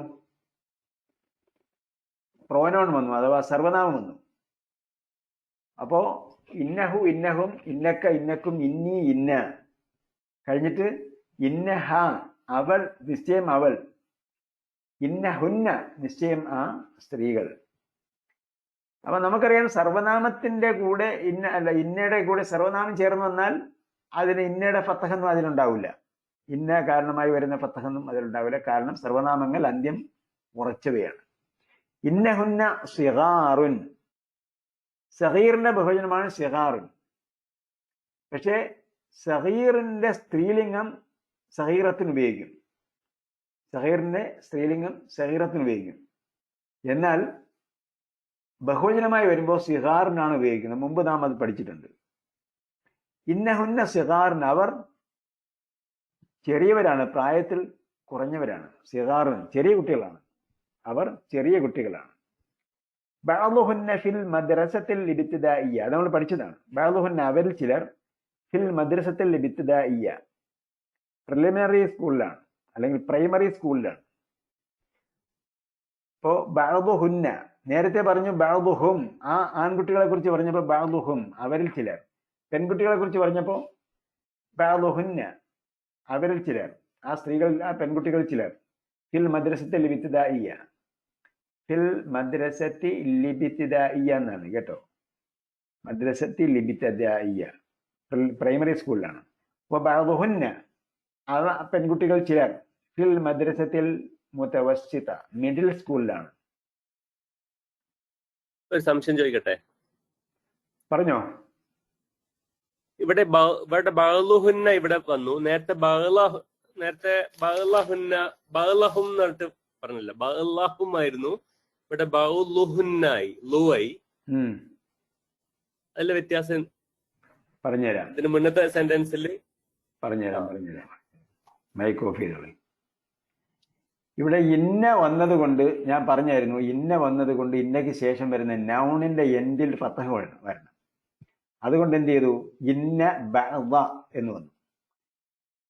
പ്രോനോൺ വന്നു, അഥവാ സർവനാമം വന്നു. അപ്പോ ഇന്നഹു ഇന്നഹും, ഇന്നക്ക ഇന്നക്കും, ഇന്നി ഇന്ന കഴിഞ്ഞിട്ട് ഇന്നഹ അവൾ, നിശ്ചയം അവൾ, ഇന്ന ഹുന്ന നിശ്ചയം ആ സ്ത്രീകൾ. അപ്പൊ നമുക്കറിയാം സർവനാമത്തിന്റെ കൂടെ ഇന്ന അല്ല, ഇന്നയുടെ കൂടെ സർവനാമം ചേർന്ന് വന്നാൽ അതിന് ഇന്നയുടെ ഫത്തഹൊന്നും അതിലുണ്ടാവില്ല. ഇന്ന കാരണമായി വരുന്ന ഫത്തഹൊന്നും അതിലുണ്ടാവില്ല. കാരണം സർവനാമങ്ങൾ അന്ത്യം ഉറച്ചവയാണ്. ഇന്നഹുന്ന സിഗാറുൻ, സഗീറിന്റെ ബഹുവചനമാണ് സിഗാറുൻ. പക്ഷേ സഗീറിന്റെ സ്ത്രീലിംഗം സഗീറത്തിന് ഉപയോഗിക്കും, സഗീറിന്റെ സ്ത്രീലിംഗം സഗീറത്തിന് ഉപയോഗിക്കും. എന്നാൽ ബഹുവചനമായി വരുമ്പോൾ സിഗാറിനാണ് ഉപയോഗിക്കുന്നത്. മുമ്പ് നാം അത് പഠിച്ചിട്ടുണ്ട്. ഇന്നഹുന്ന സിഗാറിന്, അവർ ചെറിയവരാണ്, പ്രായത്തിൽ കുറഞ്ഞവരാണ്. സിഗാറിന് ചെറിയ കുട്ടികളാണ്, അവർ ചെറിയ കുട്ടികളാണ്. ബഅ്ളുഹുന്ന ഫിൽ മദ്രസത്തിൽ ഇബ്തിദാഇയ്യ, അത് നമ്മൾ പഠിച്ചതാണ്. ബഅ്ളുഹുന്ന അവരിൽ ചിലർ, ഫിൽ മദ്രസത്തിൽ ഇബ്തിദാഇയ്യ പ്രിലിമിനറി സ്കൂളിലാണ് അല്ലെങ്കിൽ പ്രൈമറി സ്കൂളിലാണ്. ഇപ്പോ ബഅ്ളുഹുന്ന നേരത്തെ പറഞ്ഞു, ബഅ്ളുഹും ആ ആൺകുട്ടികളെ കുറിച്ച് പറഞ്ഞപ്പോൾ ബഅ്ളുഹും അവരിൽ ചിലർ. പെൺകുട്ടികളെ കുറിച്ച് പറഞ്ഞപ്പോൾ ബഅ്ളുഹുന്ന അവരിൽ ചിലർ, ആ സ്ത്രീകൾ, ആ പെൺകുട്ടികൾ ചിലർ. ഫിൽ മദ്രസത്തിൽ ഇബ്തിദാഇയ്യ, ഫിൽ മദ്രസത്തി ലിബ്തിദാഇയ്യ എന്നാണ് കേട്ടോ. മദ്രസത്തി ലിബ്തിദാഇയ്യ പ്രൈമറി സ്കൂളിലാണ്. അപ്പോൾ ബഅ്ളുഹുന്ന അവ പെൺകുട്ടികൾ ചിലർ, ഫിൽ മദ്രസത്തിൽ മുതവസ്സിത മിഡിൽ സ്കൂളിലാണ്. ഒരു സംശയം ചോദിക്കട്ടെ? പറഞ്ഞോ. ഇവിടെ ബഅ്ളുഹുന്ന ഇവിടെ വന്നു. നേരത്തെ ബഅ്ളഹുന്ന ബഅ്ളഹും എന്ന് പറഞ്ഞിട്ട് പറഞ്ഞില്ല, ബഅ്ളഹും ആയിരുന്നു. ഇവിടെ ബഅ്ളുഹുന്നായി, ലുവായി. അതിലെ വ്യത്യാസം പറഞ്ഞുതരാം. ഇതിന് മുന്നത്തെ സെന്റൻസിൽ പറഞ്ഞുതരാം. മൈക്ക് ഓഫ് ചെയ്തോളി. ഇവിടെ ഇന്ന വന്നത് കൊണ്ട് ഞാൻ പറഞ്ഞായിരുന്നു, ഇന്ന വന്നത് കൊണ്ട് ഇന്നയ്ക്ക് ശേഷം വരുന്ന നൗണിന്റെ എൻഡിൽ ഫത്തഹ വരണം. അതുകൊണ്ട് എന്ത് ചെയ്തു? ഇന്ന ബഅ്ള എന്ന് വന്നു.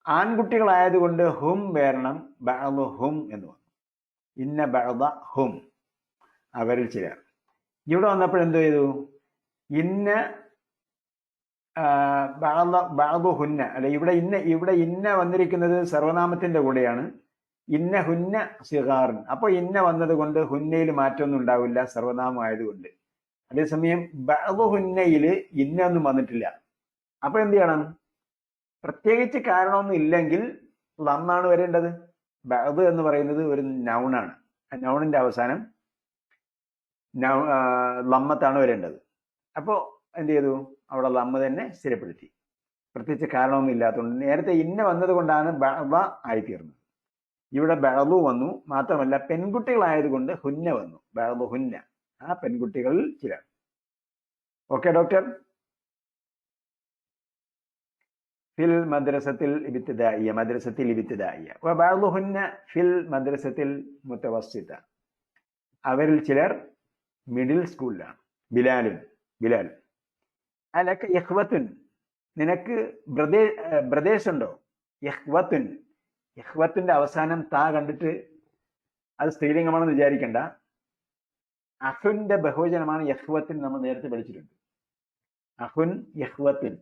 ആൺകുട്ടികളായതുകൊണ്ട് ഹും വരണം, ബഅ്ളുഹും എന്ന് വന്നു. ഇന്ന ബഅ്ള ഹും അവരിൽ ചിലർ. ഇവിടെ വന്നപ്പോൾ എന്ത് ചെയ്തു? ഇന്ന ബഅ്ളുഹുന്ന അല്ല, ഇവിടെ ഇന്ന വന്നിരിക്കുന്നത് സർവനാമത്തിന്റെ കൂടെയാണ്. ഇന്ന ഹുന്ന സിഗാറിൻ. അപ്പൊ ഇന്ന വന്നത് കൊണ്ട് ഹുന്നയിൽ മാറ്റമൊന്നും ഉണ്ടാവില്ല, സർവനാമം ആയതുകൊണ്ട്. അതേസമയം ബഅ്ളുഹുന്നയിൽ ഇന്ന ഒന്നും വന്നിട്ടില്ല. അപ്പൊ എന്ത് ചെയ്യണം? പ്രത്യേകിച്ച് കാരണമൊന്നും ഇല്ലെങ്കിൽ ലമ്മാണ് വരേണ്ടത്. ബഅ്ദ് എന്ന് പറയുന്നത് ഒരു നൗണാണ്. നൗണിന്റെ അവസാനം ലമ്മത്താണ് വരേണ്ടത്. അപ്പോൾ എന്ത് ചെയ്തു? അവിടെ ലമ്മ തന്നെ സ്ഥിരപ്പെടുത്തി. പ്രത്യേകിച്ച് കാരണമൊന്നും ഇല്ലാത്തതുകൊണ്ട്. നേരത്തെ ഇന്ന വന്നത് കൊണ്ടാണ് ബഅ്ള ആയിത്തീർന്നത്. ഇവിടെ ബഅ്ളു വന്നു. മാത്രമല്ല പെൺകുട്ടികളായതുകൊണ്ട് ഹുന്ന വന്നു, ബഅ്ളുഹുന്ന ആ പെൺകുട്ടികളിൽ ചിലർ. Okay doctor? ഫിൽ മദ്രസത്തിൽ ഇബ്തിദാഇയ്യ, മദ്രസത്തിൽ ഇബ്തിദാഇയ്യ. വബഅ്ളുഹുന്ന ഫിൽ മദ്രസത്തിൽ മുതവസ്സിത, അവരിൽ ചിലർ മിഡിൽ സ്കൂളിലാണ്. ബിലാൽ അലക ഇഖ്വത്തുൻ, നിനക്ക് ബ്രദേഴ്സ് ഉണ്ടോ? ഇഖ്വത്തുൻ, ഇഖ്വത്തിന്റെ അവസാനം താ കണ്ടിട്ട് അത് സ്ത്രീലിംഗമാണെന്ന് വിചാരിക്കണ്ട. അഹുന്റെ ബഹുവചനമാണ് ഇഖ്വത്തുൻ. നമ്മൾ നേരത്തെ പഠിച്ചിട്ടുണ്ട്. അഹുൻ ഇഖ്വത്തുൻ.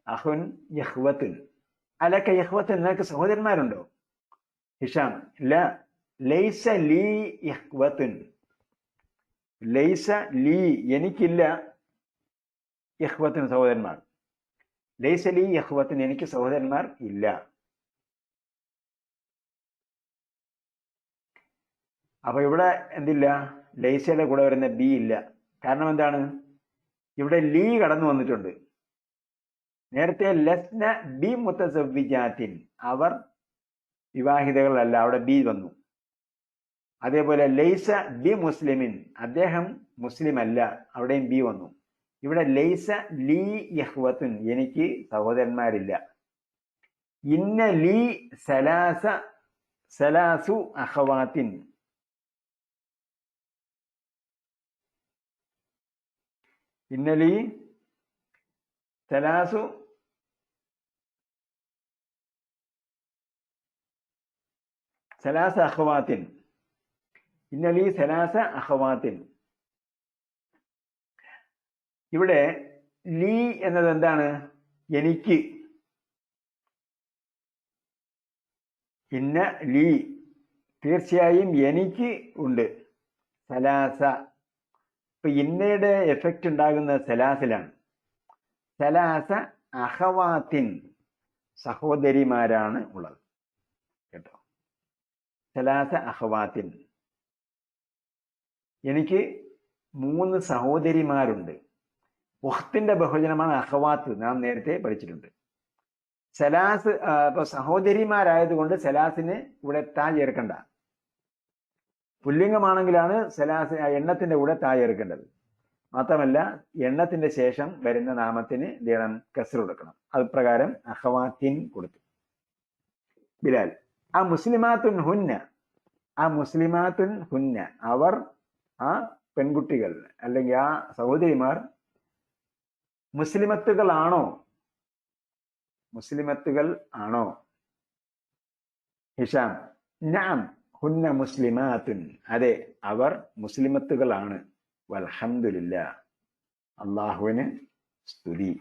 അഹുൻ ഇഖ്വത്തുൻ. അലക ഇഖ്വത്തുൻ, നിനക്ക് സഹോദരന്മാരുണ്ടോ? ഹിഷാം ല ലൈസ ലീ ഇഖ്വത്തുൻ. ലൈസ ലീ, എനിക്കില്ല, ഇഖ്വത്തുൻ സഹോദരന്മാർ. ലൈസ ലീ ഇഖ്വത്തുൻ, എനിക്ക് സഹോദരന്മാർ ഇല്ല. അപ്പൊ ഇവിടെ എന്തില്ല? ലൈസയുടെ കൂടെ വരുന്ന ബി ഇല്ല. കാരണം എന്താണ്? ഇവിടെ ലീ കടന്നു വന്നിട്ടുണ്ട്. നേരത്തെ ലസ്ന ബി മുതസവ്വിജാത്തിൻ, അവർ വിവാഹിതകളല്ല, അവിടെ ബി വന്നു. അതേപോലെ ലൈസ ബി മുസ്ലിമിൻ, അദ്ദേഹം മുസ്ലിം അല്ല, അവിടെയും ബി വന്നു. ഇവിടെ ലൈസ ലീ യഹ്വത്തുൻ, എനിക്ക് സഹോദരന്മാരില്ല. ഇന്ന ലീ സലാസു അഖവാത്തിൻ, ഇന്ന ലീ സലാസ അഖവാത്തിൻ, ഇന്ന ലീ സലാസ അഖവാത്തിൻ. ഇവിടെ ലീ എന്നത് എന്താണ്? എനിക്ക്. ഇന്ന ലീ, തീർച്ചയായും എനിക്ക് ഉണ്ട്. സലാസ, ഇപ്പൊ ഇന്നയുടെ എഫക്റ്റ് ഉണ്ടാകുന്നത് സലാസിലാണ്. സലാസ അഖവാത്തിൻ, സഹോദരിമാരാണ് ഉള്ളത് കേട്ടോ. സലാസ അഖവാത്തിൻ, എനിക്ക് 3 സഹോദരിമാരുണ്ട്. ഉഖ്തിന്റെ ബഹുവചനമാണ് അഖവാത്ത്, നാം നേരത്തെ പഠിച്ചിട്ടുണ്ട്. സലാസ്, ഇപ്പൊ സഹോദരിമാരായതുകൊണ്ട് സലാസിന് ഇവിടെ താ ചേർക്കണ്ട. പുല്ലിംഗമാണെങ്കിലാണ് സലാസ് എണ്ണത്തിന്റെ കൂടെ താ ചേർക്കേണ്ടത്. മാത്രമല്ല എണ്ണത്തിന്റെ ശേഷം വരുന്ന നാമത്തിന് ദേണം കസ്ർ കൊടുക്കണം. അത് പ്രകാരം അഖവാത്തിൻ കൊടുത്തു. ബിലാൽ, ആ മുസ്ലിമാത്തുൻ ഹുന്ന, ആ മുസ്ലിമാത്തുൻ ഹുന്ന, അവർ, ആ പെൺകുട്ടികൾ അല്ലെങ്കിൽ ആ സഹോദരിമാർ മുസ്ലിമത്തുകളാണോ? മുസ്ലിമത്തുകൾ ആണോ? ഹിഷാം, നഅം ഹുന്ന മുസ്ലിമാത്തുൻ, അതെ അവർ മുസ്ലിമത്തുകളാണ്. വൽഹംദുലില്ലാഹ്, അള്ളാഹുവിന് സ്തുതി.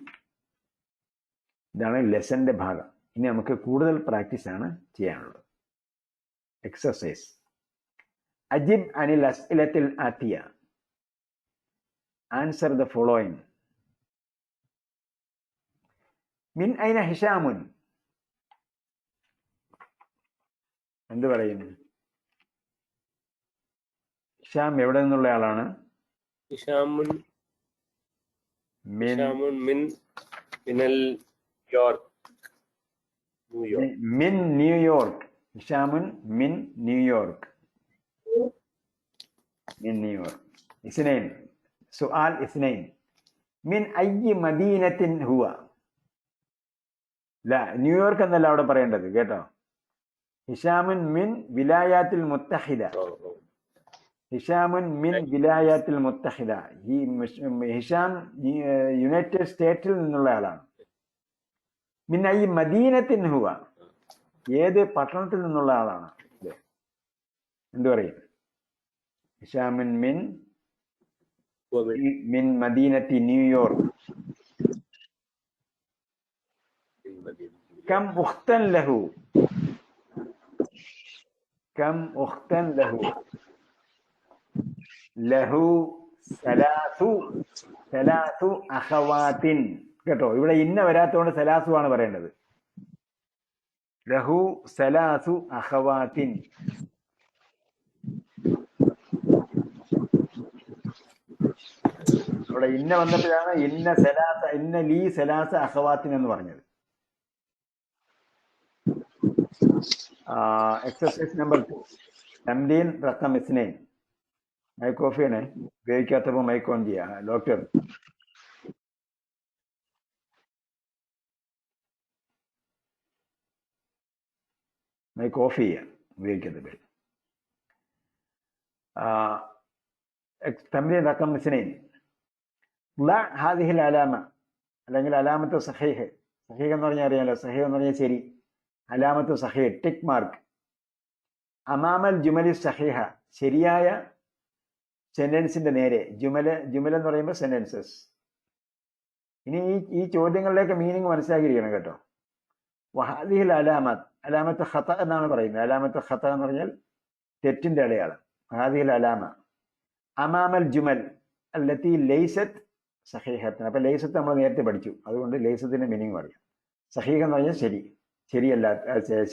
ഇതാണ് ലെസന്റെ ഭാഗം. ഇനി നമുക്ക് കൂടുതൽ പ്രാക്ടീസ് ആണ് ചെയ്യാനുള്ളത്. എക്സർസൈസ്. അജിബ് അനിൽ അസ്ഇലത്തിൽ ആതിയ, ആൻസർ ദ ഫോളോയിങ്. മിൻ ഐന ഹിഷാമുൻ, എന്ത് പറയും? ഹിഷാം എവിടെ നിന്നുള്ള ആളാണ്? ഹിഷാമുൻ മിൻ മിനൽ യോർക്ക്, മിൻ ന്യൂയോർക്ക്. ഹിഷാമുൻ മിൻ ന്യൂയോർക്ക്. മിൻ ന്യൂയോർക്ക്. ഇസ്നൈൻ, സുആൽ ഇസ്നൈൻ. മിൻ അയ്യി മദീനത്തിൻ ഹുവ. ല, ന്യൂയോർക്ക് എന്നല്ല അവിടെ പറയേണ്ടത് കേട്ടോ. ഹിഷാമുൻ മിൻ വിലായാത്തിൽ മുത്തഹിദ. ഹിഷാമുൻ മിൻ വിലായാത്തിൽ മുത്തഹിദ. ഹിഷാം യുണൈറ്റഡ് സ്റ്റേറ്റിൽ നിന്നുള്ള ആളാണ്. മിൻ അയ്യി മദീനത്തിൻ ഹുവ, ഏത് പട്ടണത്തിൽ നിന്നുള്ള ആളാണ്? എന്തു പറയും? ഹിഷാമുൻ മിൻ മദീനത്തി ന്യൂയോർക്ക്. കം ഉഖ്തൻ ലഹു, കം ഉഖ്തൻ ലഹു. ലഹു സലാസു അഖവാത്തിൻ കേട്ടോ. ഇവിടെ ഇന്ന വരാത്തതുകൊണ്ട് സലാസു ആണ് പറയേണ്ടത്. ലഹു സലാസു അഖവാത്തിൻ. ഇവിടെ ഇന്ന വന്നപ്പോഴാണ് ഇന്ന ലീ സലാസ അഖവാത്തിൻ എന്ന് പറഞ്ഞത്. Exercise number 2, തംരീൻ റഖം ഇസ്നൈൻ. മൈക്ക് ഓഫ് ചെയ്യണേ, ഉപയോഗിക്കാത്തപ്പോൾ മൈക്ക് ഓൺ ചെയ്യാം. ഡോക്ടർ, മൈക്ക് ഓഫ് ചെയ്യാം, ഉപയോഗിക്കാത്ത. തംരീൻ റഖം ഇസ്നൈൻ. ള ഹാദിഹിൽ അലാമ, അല്ലെങ്കിൽ അലാമത്ത് സഹീഹ്. സഹീഹ് എന്ന് പറഞ്ഞാൽ അറിയാലോ, സഹീഹ് എന്ന് പറഞ്ഞാൽ ശരി. അലാമത്ത് സഹീഹ്, ടിക്ക് മാർക്ക്. അമാമൽ ജുമലി സഹീഹ, ശരിയായ സെന്റൻസിന്റെ നേരെ. ജുമല എന്ന് പറയുമ്പോൾ സെന്റൻസസ്. ഇനി ഈ ചോദ്യങ്ങളിലേക്ക് മീനിങ് മനസ്സിലാക്കിയിരിക്കണം കേട്ടോ. വഹാദിഹിൽ അലാമത്ത് ഖത എന്നാണ് പറയുന്നത്. അലാമത്ത് ഖത എന്ന് പറഞ്ഞാൽ തെറ്റിന്റെ അടയാളം. വഹാദിഹിൽ അലാമ അമാമൽ ജുമൽ അല്ലത്തി ലൈസത്ത് സഹീഹത്ത്. അപ്പൊ ലൈസത്ത് നമ്മൾ നേരത്തെ പഠിച്ചു, അതുകൊണ്ട് ലൈസത്തിന്റെ മീനിങ് പറയാം. സഹീഹ എന്ന് പറഞ്ഞാൽ ശരി,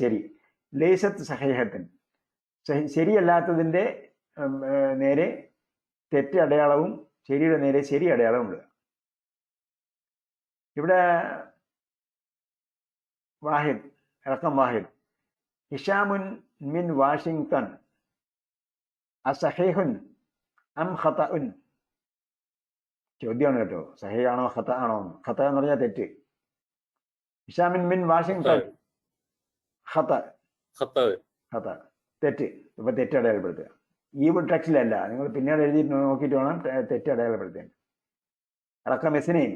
ശരി. ലൈസത്ത് സഹീഹത്തിൻ, ശരിയല്ലാത്തതിന്റെ നേരെ തെറ്റ് അടയാളവും ശരിയുടെ നേരെ ശരി അടയാളവും ഇടുക. ഇവിടെ വാഹിദ്, റഖം വാഹിദ്. ഹിഷാമുൻ മിൻ വാഷിംഗ്ടൺ. അസഹീഹുൻ അം ഖതഉൻ. ചോദ്യമാണ് കേട്ടോ, സഹിയാണോ ഖത ആണോ? ഖത എന്ന് പറഞ്ഞാൽ തെറ്റ്. ഹിഷാമിൻ മിൻ വാഷിംഗ്ടൺ. ഖത ഖത തെറ്റ്. ഇപ്പൊ തെറ്റ് അടയാളപ്പെടുത്തുക. ഈ ടെക്സ്റ്റിലല്ല, നിങ്ങൾ പിന്നീട് എഴുതി നോക്കിയിട്ട് വേണം തെറ്റ് അടയാളപ്പെടുത്താൻ. റഖം ഇസ്നൈൻ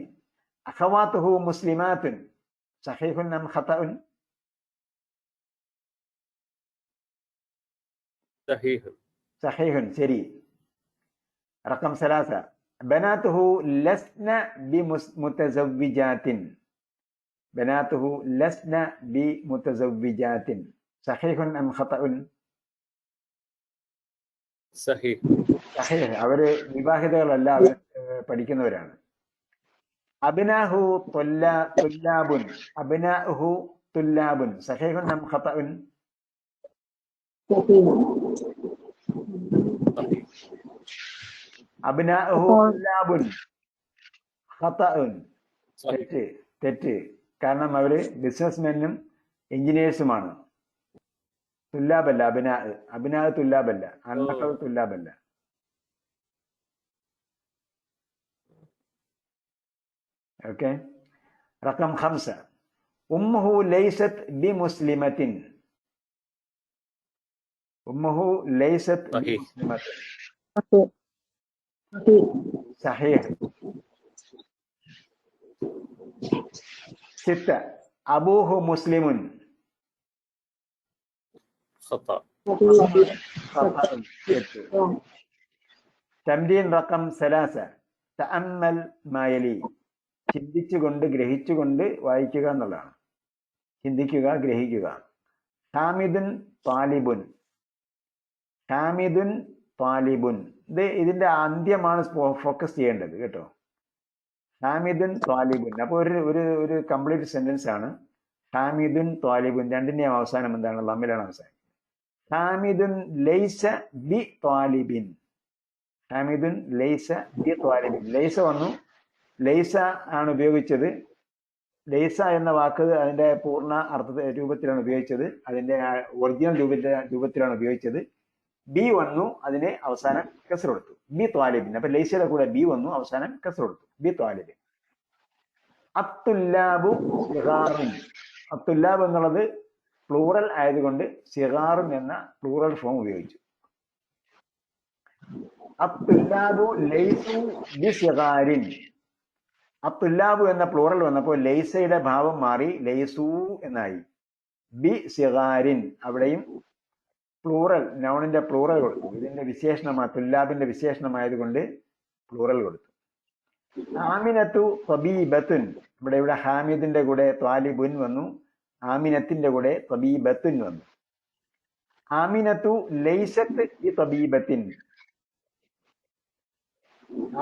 അഖവാത്തുഹു മുസ്ലിമാത്തുൻ സഹീഹുൻ അം ഖതഉൻ? സഹീഹുൻ, ശരി. റഖം സലാസ ബനാത്തുഹു ലസ്ന ബിമുതസവ്വിജാത്തിൻ. ബനാത്തുഹു ലസ്ന ബിമുതസവ്വിജാത്തിൻ സഹീഹുൻ അം ഖതഉൻ? സഹീഹ്. സഹീഹ്. അവര് വിവാഹിതകളല്ല, അവർ പഠിക്കുന്നവരാണ്. അബ്നാഹു തുല്ലാബുൻ. അബ്നാഹു തുല്ലാബുൻ സഹീഹുൻ അം ഖതഉൻ? അബ്നാഹു തുല്ലാബുൻ ഖതഉൻ. തെറ്റ്, തെറ്റ്. കാരണം അവര് ബിസിനസ്മെനും എഞ്ചിനീയേഴ്സുമാണ്. തുല്ലാബല്ല അബ്നാ. അബ്നാ തുല്ലാബല്ല, ആൺമക്കൾ തുല്ലാബല്ല. ഓക്കെ. റഖം ഖംസ ഉമ്മുഹു ലൈസത് ബിമുസ്ലിമത്തിൻ. ഉമ്മുഹു ലൈസത് ബിമുസ്ലിമത്തിൻ സഹീഹ്. സിത്ത അബൂഹു മുസ്ലിമുൻ. തംരീൻ റഖം സലാസ തഅമ്മൽ മാ യലി. ചിന്തിച്ചുകൊണ്ട് ഗ്രഹിച്ചുകൊണ്ട് വായിക്കുക എന്നുള്ളതാണ്. ചിന്തിക്കുക, ഗ്രഹിക്കുക. ഹാമിദുൻ താലിബുൻ. ഹാമിദുൻ താലിബുൻ. ഇതിന്റെ അന്ത്യമാണ് ഫോക്കസ് ചെയ്യേണ്ടത് കേട്ടോ. ഹാമിദുൻ താലിബുൻ. അപ്പോൾ ഒരു കംപ്ലീറ്റ് സെന്റൻസ് ആണ്. ഹാമിദുൻ താലിബുൻ, രണ്ടിന്റെയും അവസാനം എന്താണ്? ലമ്മിലാണ് അവസാനം. ഹാമിദുൻ ലൈസ ബി താലിബിൻ. ഹാമിദുൻ ലൈസ ബി താലിബിൻ. ലൈസ വന്നു, ലൈസ ആണ് ഉപയോഗിച്ചത്. ലൈസ എന്ന വാക്ക് അതിന്റെ പൂർണ്ണ അർത്ഥ രൂപത്തിലാണ് ഉപയോഗിച്ചത്, അതിന്റെ ഒറിജിനൽ രൂപത്തിലാണ് ഉപയോഗിച്ചത്. ബി വന്നു, അതിന് അവസാനം കസ്ർ കൊടുത്തു, ബി ത്വാലിബിൻ. അപ്പൊ ലൈസയുടെ കൂടെ ബി വന്നു, അവസാനം കസ്ർ കൊടുത്തു, ബി ത്വാലിബിൻ. അത്തുല്ലാബു സിഗാറുൻ. അത്തുല്ലാബ് എന്നുള്ളത് പ്ലൂറൽ ആയതുകൊണ്ട് സിഗാറുൻ എന്ന പ്ലൂറൽ ഫോം ഉപയോഗിച്ചു. അത്തുല്ലാബു ലൈസു ബി സിഗാരിൻ. അത്തുല്ലാബു എന്ന പ്ലൂറൽ വന്നപ്പോൾ ലൈസയുടെ ഭാവം മാറി ലൈസു എന്നായി. ബി സിഗാരിൻ, അവിടെയും പ്ലൂറൽ, നൗണിന്റെ പ്ലൂറൽ കൊടുത്തു. ഇതിന്റെ വിശേഷണമാണ്, തുല്ലാബിന്റെ വിശേഷണമായതുകൊണ്ട് പ്ലൂറൽ കൊടുത്തു. ആമിനത്തു തബീബത്തുൻ. ഇവിടെ ഹാമിദിന്റെ കൂടെ ത്വാലിബുൻ വന്നു, ആമിനത്തിന്റെ കൂടെ തബീബത്തുൻ വന്നു. ആമിനത്തു ലൈസത്ത് ബി തബീബത്തിൻ.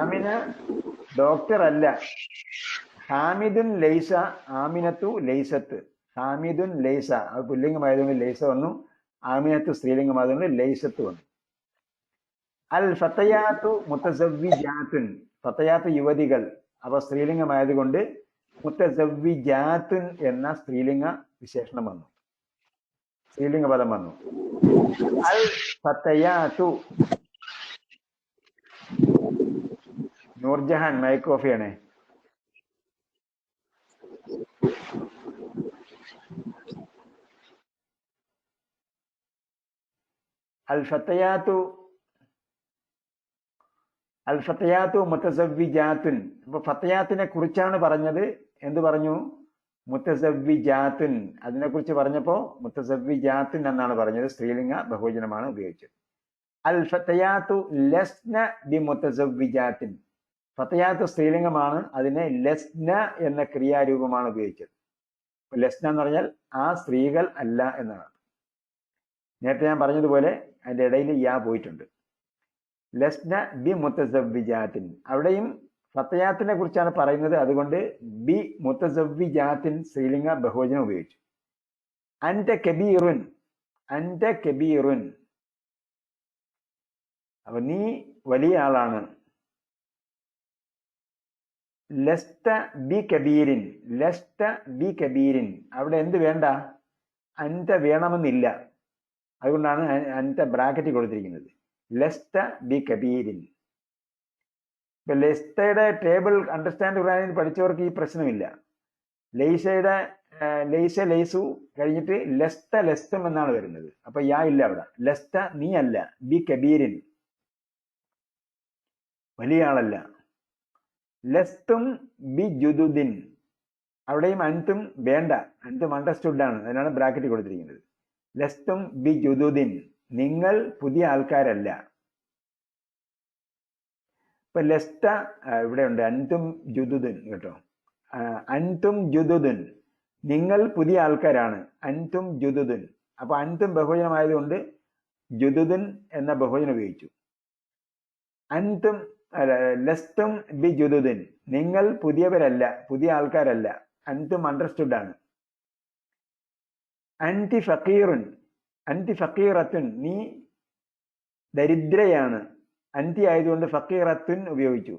ആമിന ഡോക്ടർ അല്ല. ഹാമിദുൻ ലൈസ, ആമിനത്തു ലൈസത്ത്. ഹാമിദുൻ ലൈസ, അത് പുല്ലിംഗമായതുകൊണ്ട് ലൈസ വന്നു. ആമിനത്തു സ്ത്രീലിംഗമായതുകൊണ്ട് ലൈസത്ത് വന്നു. അൽ ഫത്തയാത്തു മുത്തസവ്വിജാത്തുൻ. ഫത്തയാത്ത് യുവതികൾ, അപ്പൊ സ്ത്രീലിംഗമായതുകൊണ്ട് മുത്തസവ്വിജാത്തുൻ എന്ന സ്ത്രീലിംഗ വിശേഷണം വന്നു, സ്ത്രീലിംഗ പദം വന്നു. അൽ ഫത്തയാത്തു. നൂർജഹാൻ മൈക്ക് ഓഫ് ചെയ്യണേ. അൽ ഫത്തയാത്തു, അൽ ഫത്തയാത്തു മുത്തസവ്വിജാത്തുൻ. അപ്പൊ ഫത്തയാത്തിനെ കുറിച്ചാണ് പറഞ്ഞത്. എന്ത് പറഞ്ഞു? മുത്തസവ്വിജാത്തുൻ. അതിനെക്കുറിച്ച് പറഞ്ഞപ്പോ മുത്തസവ്വിജാത്തുൻ എന്നാണ് പറഞ്ഞത്, സ്ത്രീലിംഗ ബഹുവചനമാണ് ഉപയോഗിച്ചത്. അൽ ഫത്തയാത്തു ലസ്ന ബി മുത്തസവ്വിജാത്തിൻ. ഫത്തയാത്ത് സ്ത്രീലിംഗമാണ്, അതിനെ ലസ്ന എന്ന ക്രിയാരൂപമാണ് ഉപയോഗിച്ചത്. ലസ്ന എന്ന് പറഞ്ഞാൽ ആ സ്ത്രീകൾ അല്ല എന്നാണ്. നേരത്തെ ഞാൻ പറഞ്ഞതുപോലെ അതിന്റെ ഇടയിൽ യാ പോയിട്ടുണ്ട്. ലസ്ന ബി മുത്തസവ്വിജാത്തിൻ, അവിടെയും ഫത്തയാത്തിനെ കുറിച്ചാണ് പറയുന്നത്, അതുകൊണ്ട് ബി മുത്തസവ്വിജാത്തിൻ സ്ത്രീലിംഗ ബഹുവചനം ഉപയോഗിച്ചു. അൻത കബീറുൻ. അൻത കബീറുൻ, അപ്പൊ നീ വലിയ ആളാണ്. ലസ്ത ബി കബീരിൻ. ലസ്ത ബി കബീരിൻ, അവിടെ എന്ത് വേണ്ട? അൻത വേണമെന്നില്ല, അതുകൊണ്ടാണ് അൻത ബ്രാക്കറ്റ് കൊടുത്തിരിക്കുന്നത്. ലസ്ത ബി കബീരിൻ. ഇപ്പൊ ലെസ്തയുടെ ടേബിൾ അണ്ടർസ്റ്റാൻഡ് ഖുർആനിൽ പഠിച്ചവർക്ക് ഈ പ്രശ്നമില്ല. ലൈസയുടെ ലൈസ ലൈസു കഴിഞ്ഞിട്ട് ലസ്ത ലസ്തം എന്നാണ് വരുന്നത്. അപ്പൊ യാ ഇല്ല അവിടെ. ലസ്ത നീ അല്ല, ബി കബീരിൻ വലിയ ആളല്ല. ലസ്തും ബി ജുദുദിൻ അവിടെയും അൻതും വേണ്ട, അൻതും അണ്ടർസ്റ്റുഡ് ആണ്, അതിനാണ് ബ്രാക്കറ്റ് കൊടുത്തിരിക്കുന്നത്. ലസ്തും ബി ജുദുദിൻ നിങ്ങൾ പുതിയ ആൾക്കാരല്ല. ഇപ്പൊ ലസ്ത ഇവിടെ ഉണ്ട്, അൻതും ജുദുദിൻ കേട്ടോ. അൻതും ജുദുദിൻ നിങ്ങൾ പുതിയ ആൾക്കാരാണ്, അൻതും ജുദുദിൻ. അപ്പൊ അൻതും ബഹുവചനമായതുകൊണ്ട് ജുദുദിൻ എന്ന ബഹുവചനം ഉപയോഗിച്ചു. അൻതും ലസ്തും ബി ജുദുദിൻ നിങ്ങൾ പുതിയവരല്ല, പുതിയ ആൾക്കാരല്ല. അൻതും അണ്ടർസ്റ്റുഡ് ആണ്. അൻതി ഫക്കീറുൻ അൻതി ഫക്കീറത്തുൻ നീ ദരിദ്രയാണ്. അൻതി ആയതുകൊണ്ട് ഫക്കീറത്തുൻ ഉപയോഗിച്ചു.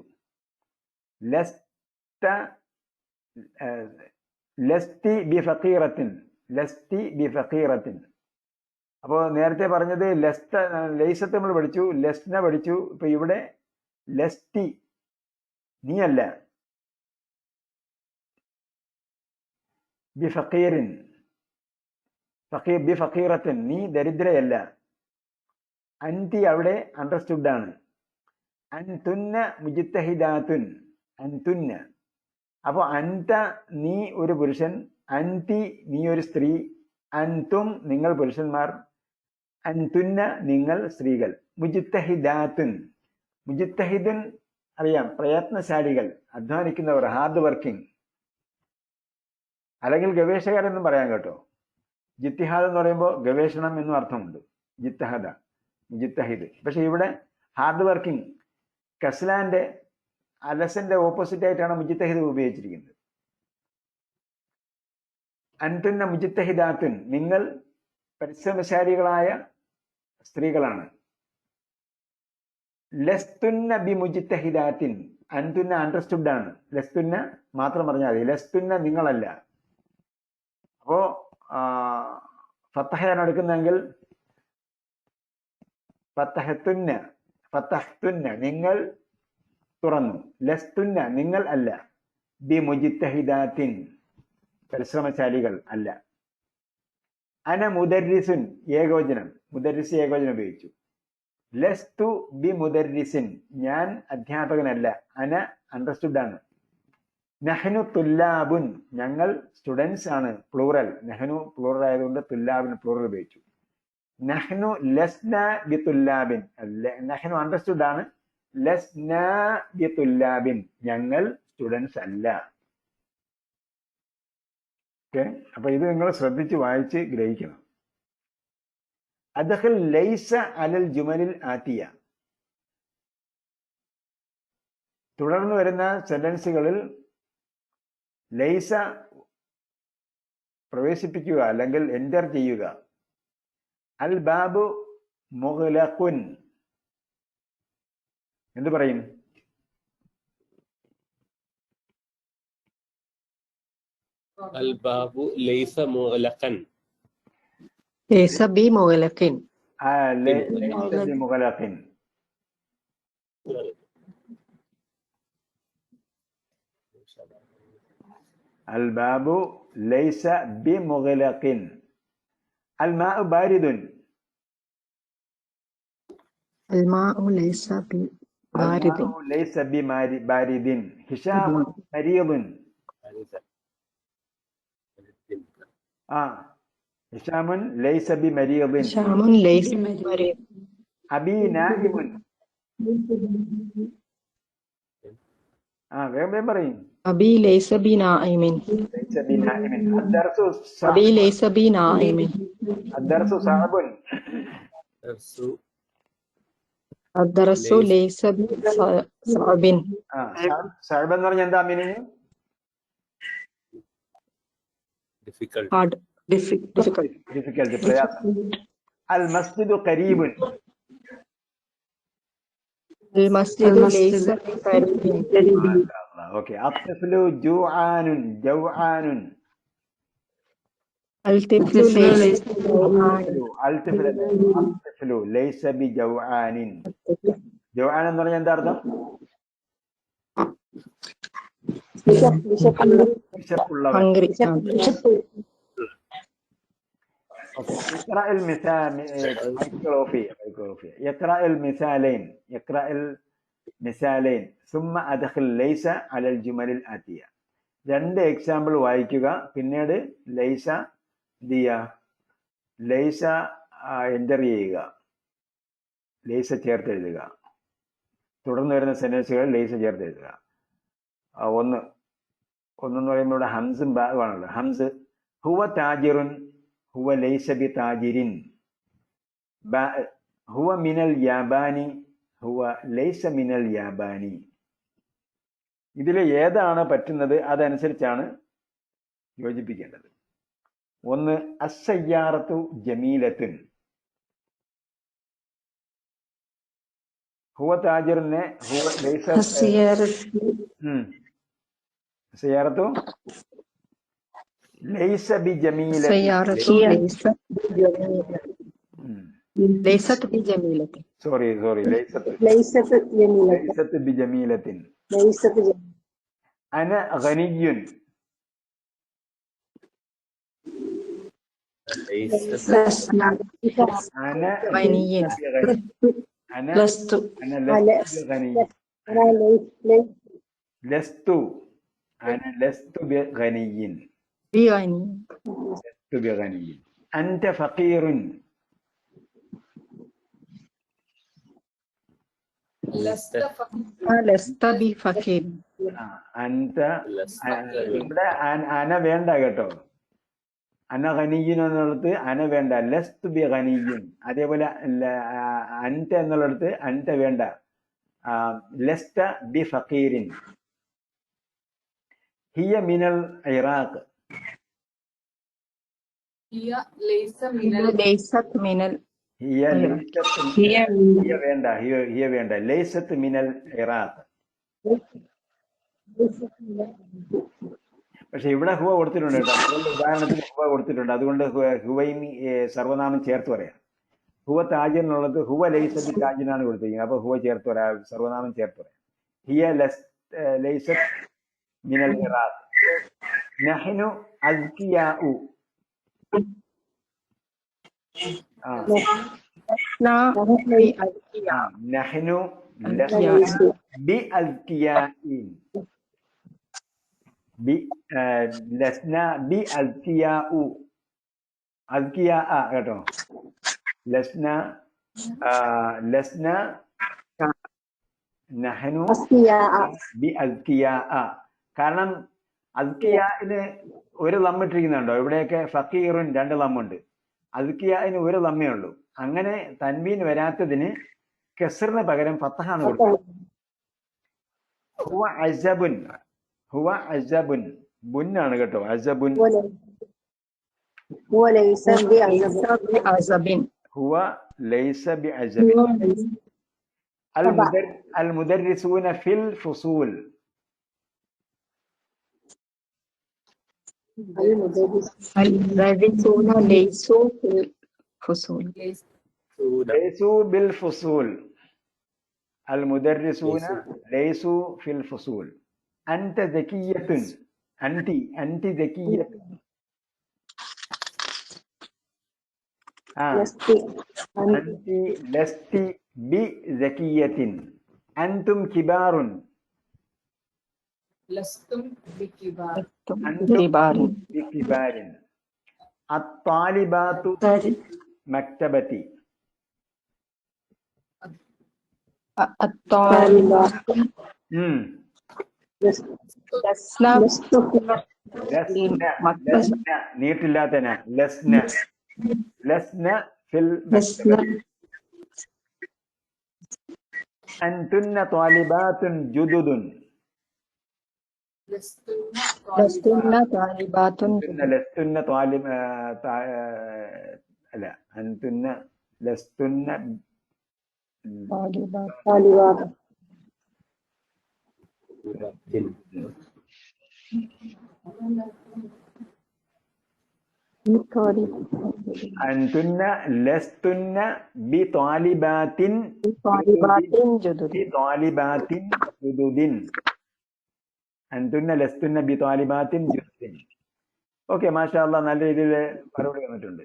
ലസ്ത ലസ്തി ബി ഫക്കീറത്തിൻ ലസ്തി ബി ഫക്കീറത്തിൻ. അപ്പോൾ നേരത്തെ പറഞ്ഞത് ലസ്ത ലൈസത്ത് നമ്മൾ പഠിച്ചു, ലസ്ന പഠിച്ചു. ഇപ്പൊ ഇവിടെ ലസ്തി നീ അല്ല. ബി ഫക്കീറിൻ ബി ഫക്കീറത്തിൻ നീ ദരിദ്രയല്ല. അൻതി അവിടെ അണ്ടർസ്റ്റുഡ് ആണ്. അൻതുന്ന മുജിത്തഹിദാത്തുൻ അൻതുന്ന. അപ്പൊ അൻത നീ ഒരു പുരുഷൻ, അൻതി നീ ഒരു സ്ത്രീ, അൻതും നിങ്ങൾ പുരുഷന്മാർ, അൻതുന്ന നിങ്ങൾ സ്ത്രീകൾ. മുജിത്തഹിദാത്തുൻ മുജിത്തഹിദുൻ അറിയാം, പ്രയത്നശാലികൾ, അധ്വാനിക്കുന്നവർ, ഹാർഡ് വർക്കിംഗ്, അല്ലെങ്കിൽ ഗവേഷകരെന്നും പറയാം കേട്ടോ. ജിത്തിഹാദ് എന്ന് പറയുമ്പോൾ ഗവേഷണം എന്നും അർത്ഥമുണ്ട്. ജിത്തഹദ മുജിത്തഹിദ്. പക്ഷെ ഇവിടെ ഹാർഡ് വർക്കിംഗ്, കസ്ലാന്റെ അലസന്റെ ഓപ്പോസിറ്റ് ആയിട്ടാണ് മുജിത്തഹിദ് ഉപയോഗിച്ചിരിക്കുന്നത്. അൻതുന്ന മുജിത്തഹിദാത്തുൻ നിങ്ങൾ പരിശ്രമശാലികളായ സ്ത്രീകളാണ്. ലസ്തുന്ന ബി മുജിത്തഹിദാത്തിൻ അൻതുന്ന അണ്ടർസ്റ്റുഡ് ആണ്. ലസ്തുന്ന മാത്രം പറഞ്ഞാൽ മതി, ലസ്തുന്ന നിങ്ങളല്ല. അപ്പോ ഫത്തഹയാണ് എടുക്കുന്നതെങ്കിൽ ഫത്തഹത്തുന്ന ഫത്തഹ്തുന്ന നിങ്ങൾ തുറന്നു, ലസ്തുന്ന നിങ്ങൾ അല്ല, ബി മുജിത്തഹിദാത്തിൻ പരിശ്രമശാലികൾ അല്ല. അന മുദർരിസുൻ ഏകവചനം, മുദർരിസ് ഏകവചനം ഉപയോഗിച്ചു. ലസ്തു ബി മുദർരിസിൻ ഞാൻ അധ്യാപകനല്ല. അന അണ്ടർസ്റ്റുഡ് ആണ്. നഹ്നു തുല്ലാബുൻ ഞങ്ങൾ സ്റ്റുഡൻസ് ആണ്, പ്ലൂറൽ. നഹ്നു പ്ലൂറൽ ആയതുകൊണ്ട് തുല്ലാബിന് പ്ലൂറൽ ഉപയോഗിച്ചു. നഹ്നു ലസ്ന ബി തുല്ലാബിൻ നഹ്നു അണ്ടർസ്റ്റുഡ് ആണ്. ലസ്ന ബി തുല്ലാബിൻ ഞങ്ങൾ സ്റ്റുഡൻസ് അല്ല. ഓക്കെ, അപ്പൊ ഇത് നിങ്ങൾ ശ്രദ്ധിച്ച് വായിച്ച് ഗ്രഹിക്കണം. അദ്ഖിൽ ലൈസ അലൽ ജുമലിൽ ആതിയ തുടർന്ന് വരുന്ന സെന്റൻസുകളിൽ ലൈസ പ്രവേശിപ്പിക്കുക അല്ലെങ്കിൽ എൻ്റർ ചെയ്യുക. അൽ ബാബു മുഗ്ലഖുൻ എന്ത് പറയും? അൽ ബാബു ലൈസ മുഗ്ലഖൻ ليس بمغلق. ലൈസ ബി മുഗ്ലഖിൻ. അൽ ബാബു ലൈസ ബി മുഗ്ലഖിൻ. അൽ മാഉ ബാരിദുൻ. الماء ليس ببارد. الماء ليس ببارد. هشام مريض. هشام ليس بمريض. هشام ليس بمريض. أبي نائم. വേഗം പറയും. أبي ليس بنائم. ليس بنائم. الدرس صعب. أبي ليس بنائم. الدرس صعب. الدرس ليس بصعب. صعب എന്ന് പറഞ്ഞാൽ എന്താ മീനിങ്? ഡിഫിക്കൽട്ട്. hard, difficult. പ്രയാസം. അൽ മസ്ജിദു ഖരീബുൻ. المسجد ليس بقريب. ഓക്കെ. അത്ഫലു ജുആനുൻ ജൗആനുൻ. الطفل ليس بجوعان. അത്ഫലു ലൈസ ബിജൗആനിൻ. ജൗആൻ എന്ന് പറഞ്ഞാൽ എന്താ അർത്ഥം? വിശപ്പുള്ളവൻ. hungry. Okay. اقرأ المثال اقرأ المثالين ثم أدخل ليس على الجمل الآتية. രണ്ട് എക്സാമ്പിൾ വായിക്കുക, പിന്നീട് ലൈസ എൻ്റർ ചെയ്യുക, ലൈസ ചേർത്ത് എഴുതുക. തുടർന്ന് വരുന്ന സെന്റൻസുകൾ ലൈസ ചേർത്ത് എഴുതുക. ഒന്നെന്ന് പറയുമ്പോൾ ഇവിടെ ഹംസും ബാണുള്ളത്. ഹംസ് ഹുവ താജിറുൻ ഹുവ ലൈസ ബി താജിരിൻ. ഹുവ മിനൽ യാബാനി ഹുവ ലൈസ മിനൽ യാബാനി. ഇതിൽ ഏതാണ് പറ്റുന്നത് അതനുസരിച്ചാണ് യോജിപ്പിക്കേണ്ടത്. ഒന്ന് അസ്സയ്യാറത്തു ജമീലത്തുൻ. ഹുവ താജിറിനെ ഹുവ ലൈസ സയ്യാറത്തു ലൈസ ബി ജമീലത്തിൻ. ليست بجميلة. സോറി ലൈസത്ത് ബി ജമീലത്തിൻ. അന ഗനിയ്യുൻ. അന غني. أنا لست. بغني. لست أنا لست بغني. بغني. لست بغني. أنت فقير. لست بفقير. أنت ഇവിടെ അന വേണ്ട കേട്ടോ. അന ഖനിയ്യൻ എന്നുള്ളത് അന വേണ്ട, ലസ്തു ബി ഖനിയ്യൻ. അതേപോലെ അൻത എന്നുള്ളിടത്ത് അൻത വേണ്ട, ലസ്ത ബി ഫഖീരിൻ. ഹിയ മിനൽ ഇറാഖ്. ليست من ഹിയ വേണ്ട, ഹിയ വേണ്ട. ലൈസത്ത് മിനൽ ഇറാഖ്. പക്ഷെ ഇവിടെ ഹുവ കൊടുത്തിട്ടുണ്ട് കേട്ടോ. അതുകൊണ്ട് ഉദാഹരണത്തിന് ഹുവ കൊടുത്തിട്ടുണ്ട്, അതുകൊണ്ട് ഹുവയും സർവനാമം ചേർത്ത് പറയാം. ഹുവ താജിർ എന്നുള്ളത് ഹുവ ലൈസത്ത് താജിനാണ് കൊടുത്തിരിക്കുന്നത്. അപ്പൊ ഹുവ ചേർത്ത് പറയാം, സർവനാമം ചേർത്ത് പറയാം. ഹിയ ലൈസത്ത് മിനൽ ഇറാഖ്. നഹ്നു അസ്കിയാഉ. നഹ്നു ബി അസ്കിയാഇൻ. ലസ്ന ബി അസ്കിയാഉ. അസ്കിയാ കേട്ടോ. ലസ്ന നഹ്നു ബി അസ്കിയാ. കാരണം അസ്കിയാന് ഒരു ലമ്മിട്ടിരിക്കുന്നുണ്ടോ? ഇവിടെയൊക്കെ ഫക്കീറുൻ രണ്ട് ലമ്മുണ്ട്, അസ്കിയാന് ഒരു ലമ്മേ ഉള്ളൂ. അങ്ങനെ തൻവീൻ വരാത്തതിന് കെസറിന് പകരം ഫത്തഹാണ് കൊടുക്കുന്നത്. ഹുവ അസബുൻ. ഹുവ അസബുൻ ബുന്നാണ് കേട്ടോ. അസബുൻ. ഹുവ ലൈസ ബി അസബിൻ. അൽ മുദർരിസൂന ഫിൽ ഫുസൂൽ. المدرسون ليسوا في الفصول. ليسوا بالفصول. المدرسون ليسوا في الفصول. أنت ذكية. أنت ذكية. أنت لست بذكية. أنتم كبار. لستم بكبار. بكبار. الطالبات مكتبتي. الطالبات നീട്ടില്ലാത്തന ലസ്ന ഫിൽ മക്തബ. അൻതുന്ന ത്വാലിബാത്തുൻ ജുദുദുൻ. لستن طالبات. ലസ്തുന്ന ത്വാലിബ അല്ല, അൻതുന്ന ലസ്തുന്ന طالبات. അൻതുന്ന ലസ്തുന്ന ബി ത്വാലിബാത്തിൻ طالبات جدد. ബി ത്വാലിബാത്തിൻ ജുദുദിൻ. അൻതുന്ന ലസ്തുന്ന ബി താലിബാത്തിൻ ജുസ്തിൻ. ഓക്കെ, മാഷാ അല്ലാ, നല്ല രീതിയിൽ മറുപടി വന്നിട്ടുണ്ട്.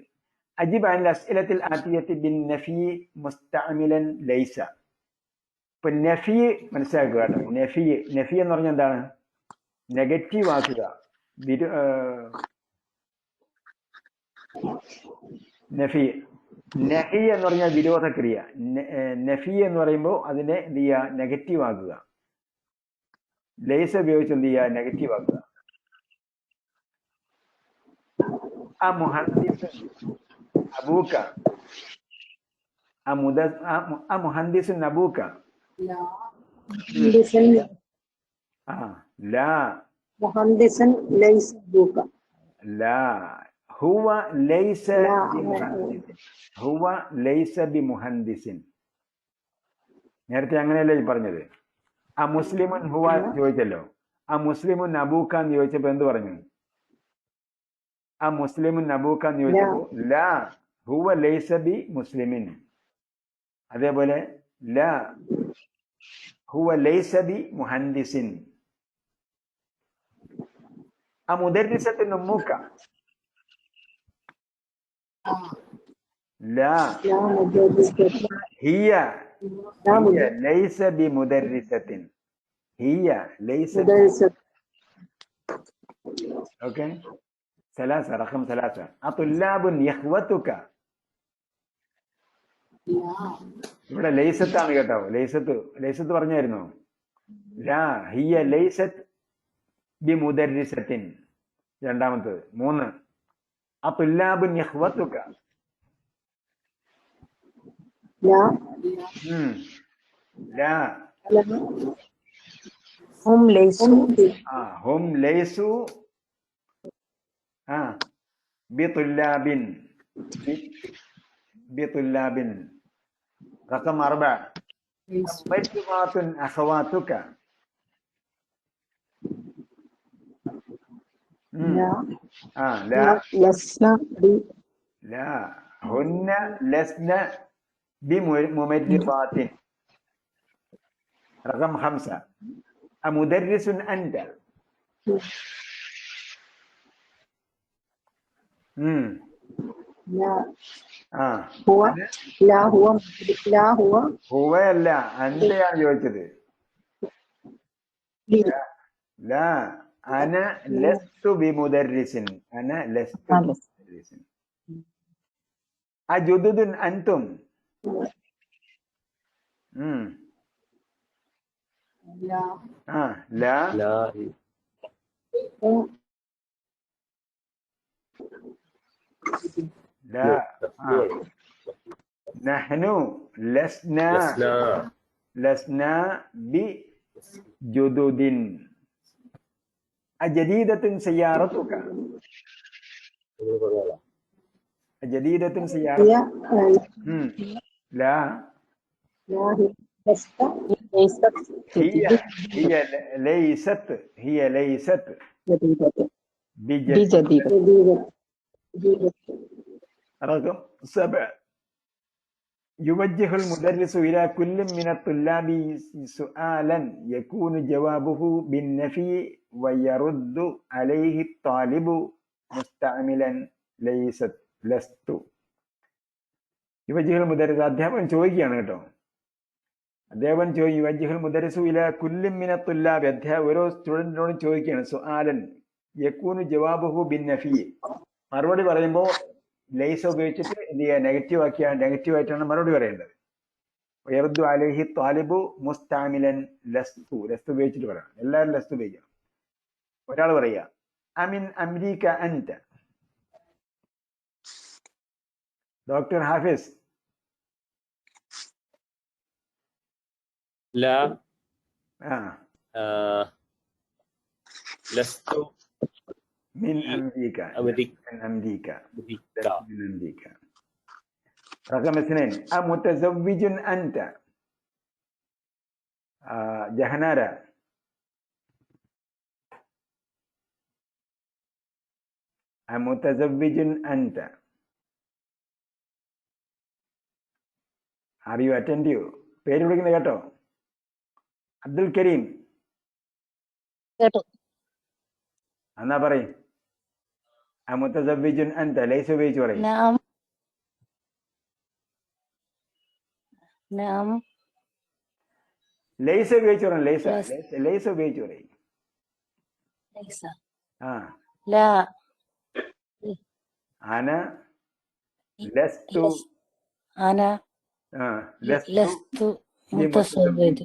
അജിബ് അനിൽ അസ്ഇലത്തിൽ ആതിയത്തി ബിൻ നഫി മുസ്തഅമിലൻ ലൈസ. ഇപ്പൊ നഫി മനസ്സിലാക്കുക കേട്ടോ. നഫി എന്ന് പറഞ്ഞാൽ എന്താണ്? നെഗറ്റീവ് ആക്കുക. നഫി എന്ന് പറഞ്ഞാൽ വിരോധക്രിയ. നഫി എന്ന് പറയുമ്പോൾ അതിനെ എന്ത് ചെയ്യുക? നെഗറ്റീവ് ആക്കുക. ലൈസ ഉപയോഗിച്ച് എന്ത് ചെയ്യുക? നെഗറ്റീവ് ആക്കുക. അബൂക്ക മുഹന്ദിസുൻ അബൂക്ക. ലാ മുഹന്ദിസൻ ലൈസ അബൂക. ലാ ഹുവ ലൈസ ബിമുഹന്ദിസിൻ. ഹുവ ലൈസ ബിമുഹന്ദിസിൻ. നേരത്തെ അങ്ങനെയല്ലേ പറഞ്ഞത്? ആ മുസ്ലിമുൻ ഹുവ ചോദിച്ചല്ലോ. ആ മുസ്ലിമുൻ അബൂക്ക എന്ന് ചോദിച്ചപ്പോ എന്ത് പറഞ്ഞു? ആ മുസ്ലിമുൻ അബൂക്ക എന്ന് ചോദിച്ചപ്പോ ലാ ഹുവ ലൈസ ബി മുസ്ലിമിൻ. അതേപോലെ ലാ ഹുവ ലൈസ ബി മുഹന്ദിസിൻ. ആ മുദർരിസത്തിൻ ഉമ്മുക്ക. ലാ ഹിയ ലൈസ ബി മുദർരിസത്തിൻ. ഹിയ ലൈസ. ഓക്കെ. സലാസ റഖം സലാസ. അതുല്ലാബുൻ യഖ്വതുക. ഇവിടെ ലൈസത്താണ് കേട്ടോ. ലൈസത്ത് പറഞ്ഞായിരുന്നോ? ലാ ഹിയ ലൈസത്ത് ബി മുദർരിസത്തിൻ. രണ്ടാമത്തത്. 3 അതുല്ലാബുൻ യഖ്വതുക. ലാ ഹും ലൈസു ഹും ലൈസു ബിതുല്ലാബിൻ. ബിതുല്ലാബിൻ. റഖം 4 മജ്മുഅത്തുൻ അഖവാതുക. ലാ ഹുന്ന ലസ്ന ബിമുമജ്ജിബാത്തിൻ. റഖം 5 അമുദർരിസുൻ അൻത. ഹുവയല്ല, അൻതയാണ് ചോദിച്ചത്. ലാ അന ലസ്തു ബിമുദർരിസിൻ. അന ലസ്തു ബിമുദർരിസിൻ. അജുദുദുൻ അൻതും. ലാ لا نحن لسنا بجدد. أجديدة سيارتك. أجديدة سيارتك. لا هي ليست بجديدة. رقم 7 يوجه المدرس إلى كل من الطلاب سؤالا يكون جوابه بالنفي ويرد عليه الطالب مستعملا لست. يوجه المدرس അധ്യാപകൻ ചോദിക്കുകയാണ് കേട്ടോ. യുവജ്ജിഹുൽ മുദർരിസു ഇലാ കുല്ലി മിന തുല്ലാബി. ഓരോ സ്റ്റുഡന്റിനോടും ചോദിക്കുകയാണ്. സുആലൻ യകൂനു ജവാബുഹു ബിന്നഫി. മറുപടി പറയുമ്പോൾ ലൈസ ഉപയോഗിച്ചിട്ട് എന്ത് ചെയ്യുക? നെഗറ്റീവായിട്ടാണ് മറുപടി പറയേണ്ടത്. വയർദു അലൈഹി ത്വാലിബു മുസ്താമിലൻ ലസ്തു. ലസ്തു ഉപയോഗിച്ചിട്ട് പറയണം. എല്ലാവരും ലസ്തു ഉപയോഗിക്കണം. ഒരാൾ പറയുക അമിൻ അംരീക അൻത. Doctor Hafiz. لا لست من أمريكا. من أمريكا. رقم 2 أمتزوج أنت. جهنارة. أمتزوج أنت. Are you attentive? പേര് വിളിക്കുന്നത് കേട്ടോ? അബ്ദുൽ കരീം. എന്നാ പറയും മുത്തസവ്വിജുൻ അൻത ലൈസ ഉപയോഗിച്ച് പറയും. نعم نعم ലൈസ ഉപയോഗിച്ച് പറയും. ലൈസ ليس ലൈസ ഉപയോഗിച്ച് പറയും. ليس ആ لا അന ലസ്തു لست أنا ലസ്തു لست متزوج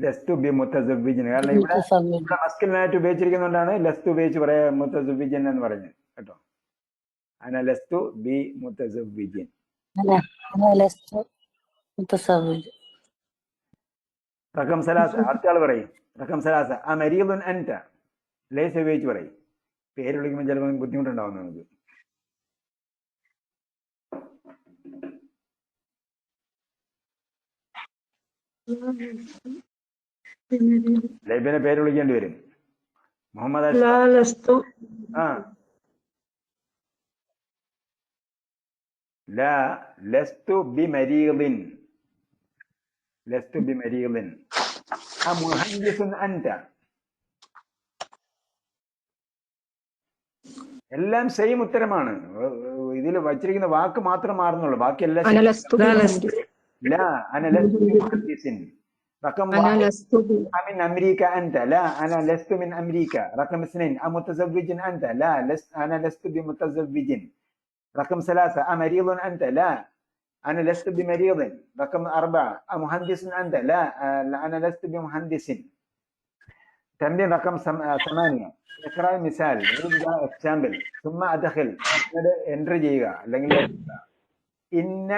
ലസ്തു ബി മുത്തസവ്വിജൻ. കാരണം ഇവിടെ متزوج മസ്കുലിനായിട്ട് ഉപയോഗിച്ചിരിക്കുന്നതുകൊണ്ടാണ് ലസ്തു ഉപയോഗിച്ച് പറയാ മുത്തസവ്വിജൻ എന്ന് പറഞ്ഞത് കേട്ടോ. അന ലസ്തു ബി മുത്തസവ്വിജൻ. أنا لست متزوج റഖം സലാസ അടുത്ത ആൾ പറയും. റഖം സലാസ മരീദുൻ അൻത ലൈസ ഉപയോഗിച്ച് പറയും. പേര് വിളിക്കുമ്പോൾ ചിലപ്പോൾ ബുദ്ധിമുട്ടുണ്ടാവും നമുക്ക്. ലൈബിനെ പേര് വിളിക്കേണ്ടി വരും. മുഹമ്മദ് ആ ലാ ലസ്തു ബി മരീദിൻ ലസ്തു ബി മരീദിൻ. മുഹദ്ദിസുൻ അൻത. എല്ലാം സെയിം ഉത്തരമാണ്. ഇതിൽ വച്ചിരിക്കുന്ന വാക്ക് മാത്രം മാറുന്നുള്ളൂ. ബാക്കിയെല്ലാം ലാ അന ലസ്തു ബി മുഹദ്ദിസിൻ. റഖം من أمريكا أنت لا أنا لست من أمريكا. رقم 2 أمتزوج أنت لا أنا لست بمتزوج. رقم 3 أمريض أنت لا أنا لست بمريض. رقم 4 أمهندس أنت لا أنا لست بمهندس. تمرين رقم 8 اقرأ مثال example ثم أدخل enter ചെയ്യുക അല്ലെങ്കിൽ إن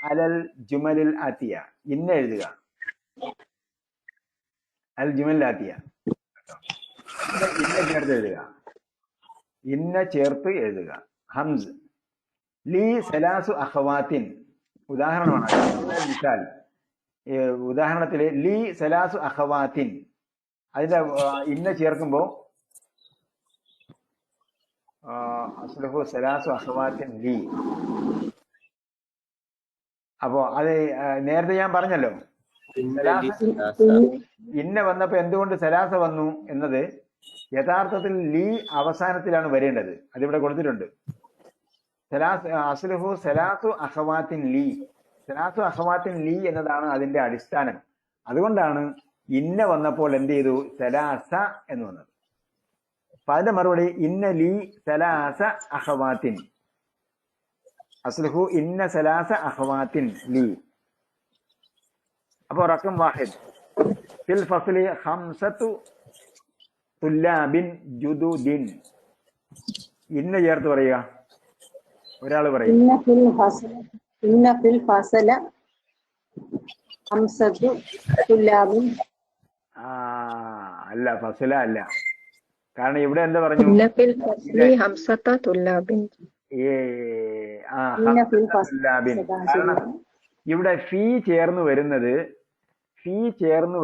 على الجمل الآتية ഇന്ന എഴുതുക. അൽ ജുമൽ ആത്തിയ ഇന്ന ചേർത്ത് എഴുതുക. ഇന്ന ചേർത്ത് എഴുതുക. ഹംസ് ലീ സലാസു അഖവാത്തിൻ ഉദാഹരണമാണ്. മിസാൽ ഉദാഹരണത്തില് ലീ സലാസു അഖവാത്തിൻ അതിന്റെ ഇന്ന ചേർക്കുമ്പോ അസ്ലഹു സലാസു അഖവാത്തിൻ ലീ. അപ്പോ അത് നേരത്തെ ഞാൻ പറഞ്ഞല്ലോ ഇന്ന വന്നപ്പോ എന്തുകൊണ്ട് സലാസ വന്നു എന്നത് യഥാർത്ഥത്തിൽ ലീ അവസാനത്തിലാണ് വരേണ്ടത്. അതിവിടെ കൊടുത്തിട്ടുണ്ട്. അസ്ലുഹു സലാസു അഖവാത്തിൻ ലീ. സലാസു അഖവാത്തിൻ ലീ എന്നതാണ് അതിന്റെ അടിസ്ഥാനം. അതുകൊണ്ടാണ് ഇന്ന വന്നപ്പോൾ എന്ത് ചെയ്തു സലാസ എന്ന് വന്നത്. അപ്പൊ അതിന്റെ മറുപടി ഇന്ന ലീ സലാസ അഖവാത്തിൻ. അസ്ലുഹു ഇന്ന സലാസ അഖവാത്തിൻ ലീ. അപ്പൊ റഖം 1 ഫിൽ ഫസ്ലി 5 തുല്ലാബിൻ ജുദുദിൻ. ഇന്ന ചേർത്ത് പറയുക. ഒരാൾ പറയും إن في الفصل 5 طلاب. അല്ല ഫസല അല്ല. കാരണം ഇവിടെ എന്താ പറഞ്ഞു إن في الفصل 5 طلاب. കാരണം ഇവിടെ ഫീ ചേർന്ന്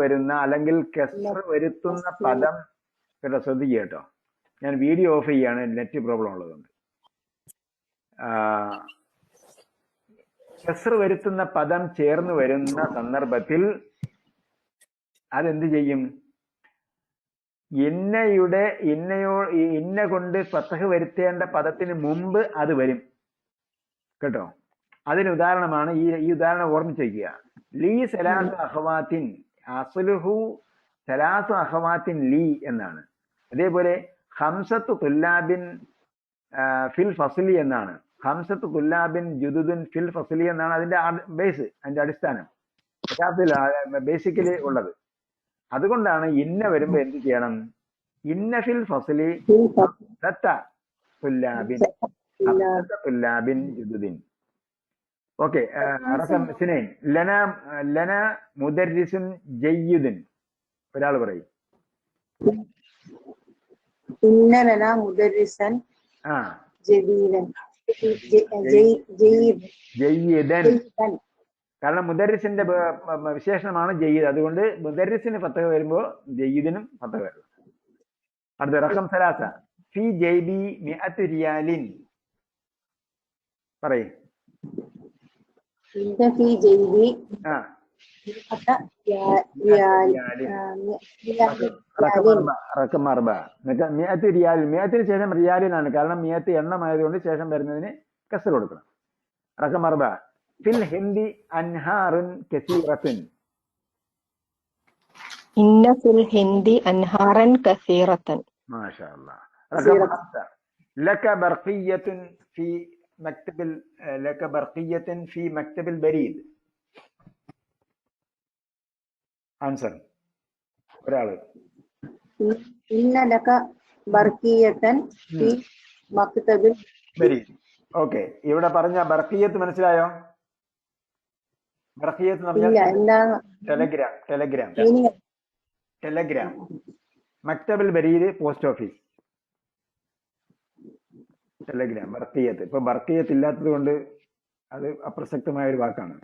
വരുന്ന അല്ലെങ്കിൽ കസ്ർ വരുത്തുന്ന പദം കേട്ടോ. ശ്രദ്ധിക്കുക കേട്ടോ. ഞാൻ വീഡിയോ ഓഫ് ചെയ്യാണ്, നെറ്റ് പ്രോബ്ലം ഉള്ളതുകൊണ്ട്. കസ്ർ വരുത്തുന്ന പദം ചേർന്ന് വരുന്ന സന്ദർഭത്തിൽ അതെന്ത് ചെയ്യും? ഇന്ന കൊണ്ട് ഫത്ഹ് വരുത്തേണ്ട പദത്തിന് മുമ്പ് അത് വരും കേട്ടോ. അതിന് ഉദാഹരണമാണ് ഈ ഉദാഹരണം ഓർമ്മിച്ച് വയ്ക്കുക. ലീ സലാസു അഖവാത്തിൻ അസ്ലുഹു സലാസു അഖവാത്തിൻ ലീ എന്നാണ്. അതേപോലെ ഹംസത്തു തുല്ലാബിൻ ഫിൽ ഫസ്ലി എന്നാണ്. ഹംസത്തു തുല്ലാബിൻ ജുദുദുൻ ഫിൽ ഫസ്ലി എന്നാണ് അതിന്റെ ബേസ്, അതിന്റെ അടിസ്ഥാനം ബേസിക്കലി ഉള്ളത്. അതുകൊണ്ടാണ് ഇന്ന വരുമ്പോ എന്ത് ചെയ്യണം? ഇന്ന ഫിൽ ഫസ്ലി തുല്ലാബിൻ ജുദുദിൻ. ഓക്കെ. റഖം 2 ലന മുദർരിസുൻ ജയ്യിദുൻ. ഒരാൾ പറയും إن لنا مدرسا ജയ്യിദൻ. കാരണം മുദർരിസിന്റെ വിശേഷണമാണ് ജയ്യിദ്. അതുകൊണ്ട് മുദർരിസിന് ഫത്ഹ വരുമ്പോ ജയ്യിദിനും ഫത്ഹ വരും. അടുത്ത റഖം 3 ഫി ജൈബി 100 റിയാലിൻ. പറയും إن في جيبي റഖം അർബ. മിയത്ത് റിയാൽ, മിയത്തിന് ശേഷം റിയാലിനാണ്, കാരണം മിയത്ത് എണ്ണമായതുകൊണ്ട് ശേഷം വരുന്നതിന് കസർ കൊടുക്കണം. റഖം അർബ. ഫിൽ ഹിന്ദി അൻഹാറുൻ കസീറത്തുൻ. ഇന്ന ഫിൽ ഹിന്ദി അൻഹാറൻ കസീറത്തൻ. മാഷാ അല്ലാഹ്. റഖം 5 ലക ബർഖിയത്തുൻ ഫി മക്തബിൽ, ലക ബർഖിയത്തുൻ ഫി മക്തബിൽ ബരീദ്. ആൻസർ ഒരാള്. ഇന്ന ലക ബർഖിയത്തൻ ഫി മക്തബിൽ ബരീദ്. ഓക്കെ, ഇവിടെ പറഞ്ഞ ബർഖിയത്ത് മനസ്സിലായോ? ബർഖിയത്ത് എന്ന് പറഞ്ഞാൽ ടെലഗ്രാം, ടെലഗ്രാം, ടെലഗ്രാം. മക്തബിൽ ബരീദ് പോസ്റ്റ് ഓഫീസ്. ടെലഗ്രാം, ബർഖിയത്ത്. ഇപ്പൊ ബർഖിയത്ത് ഇല്ലാത്തത് കൊണ്ട് അത് അപ്രസക്തമായ ഒരു വാക്കാണ്.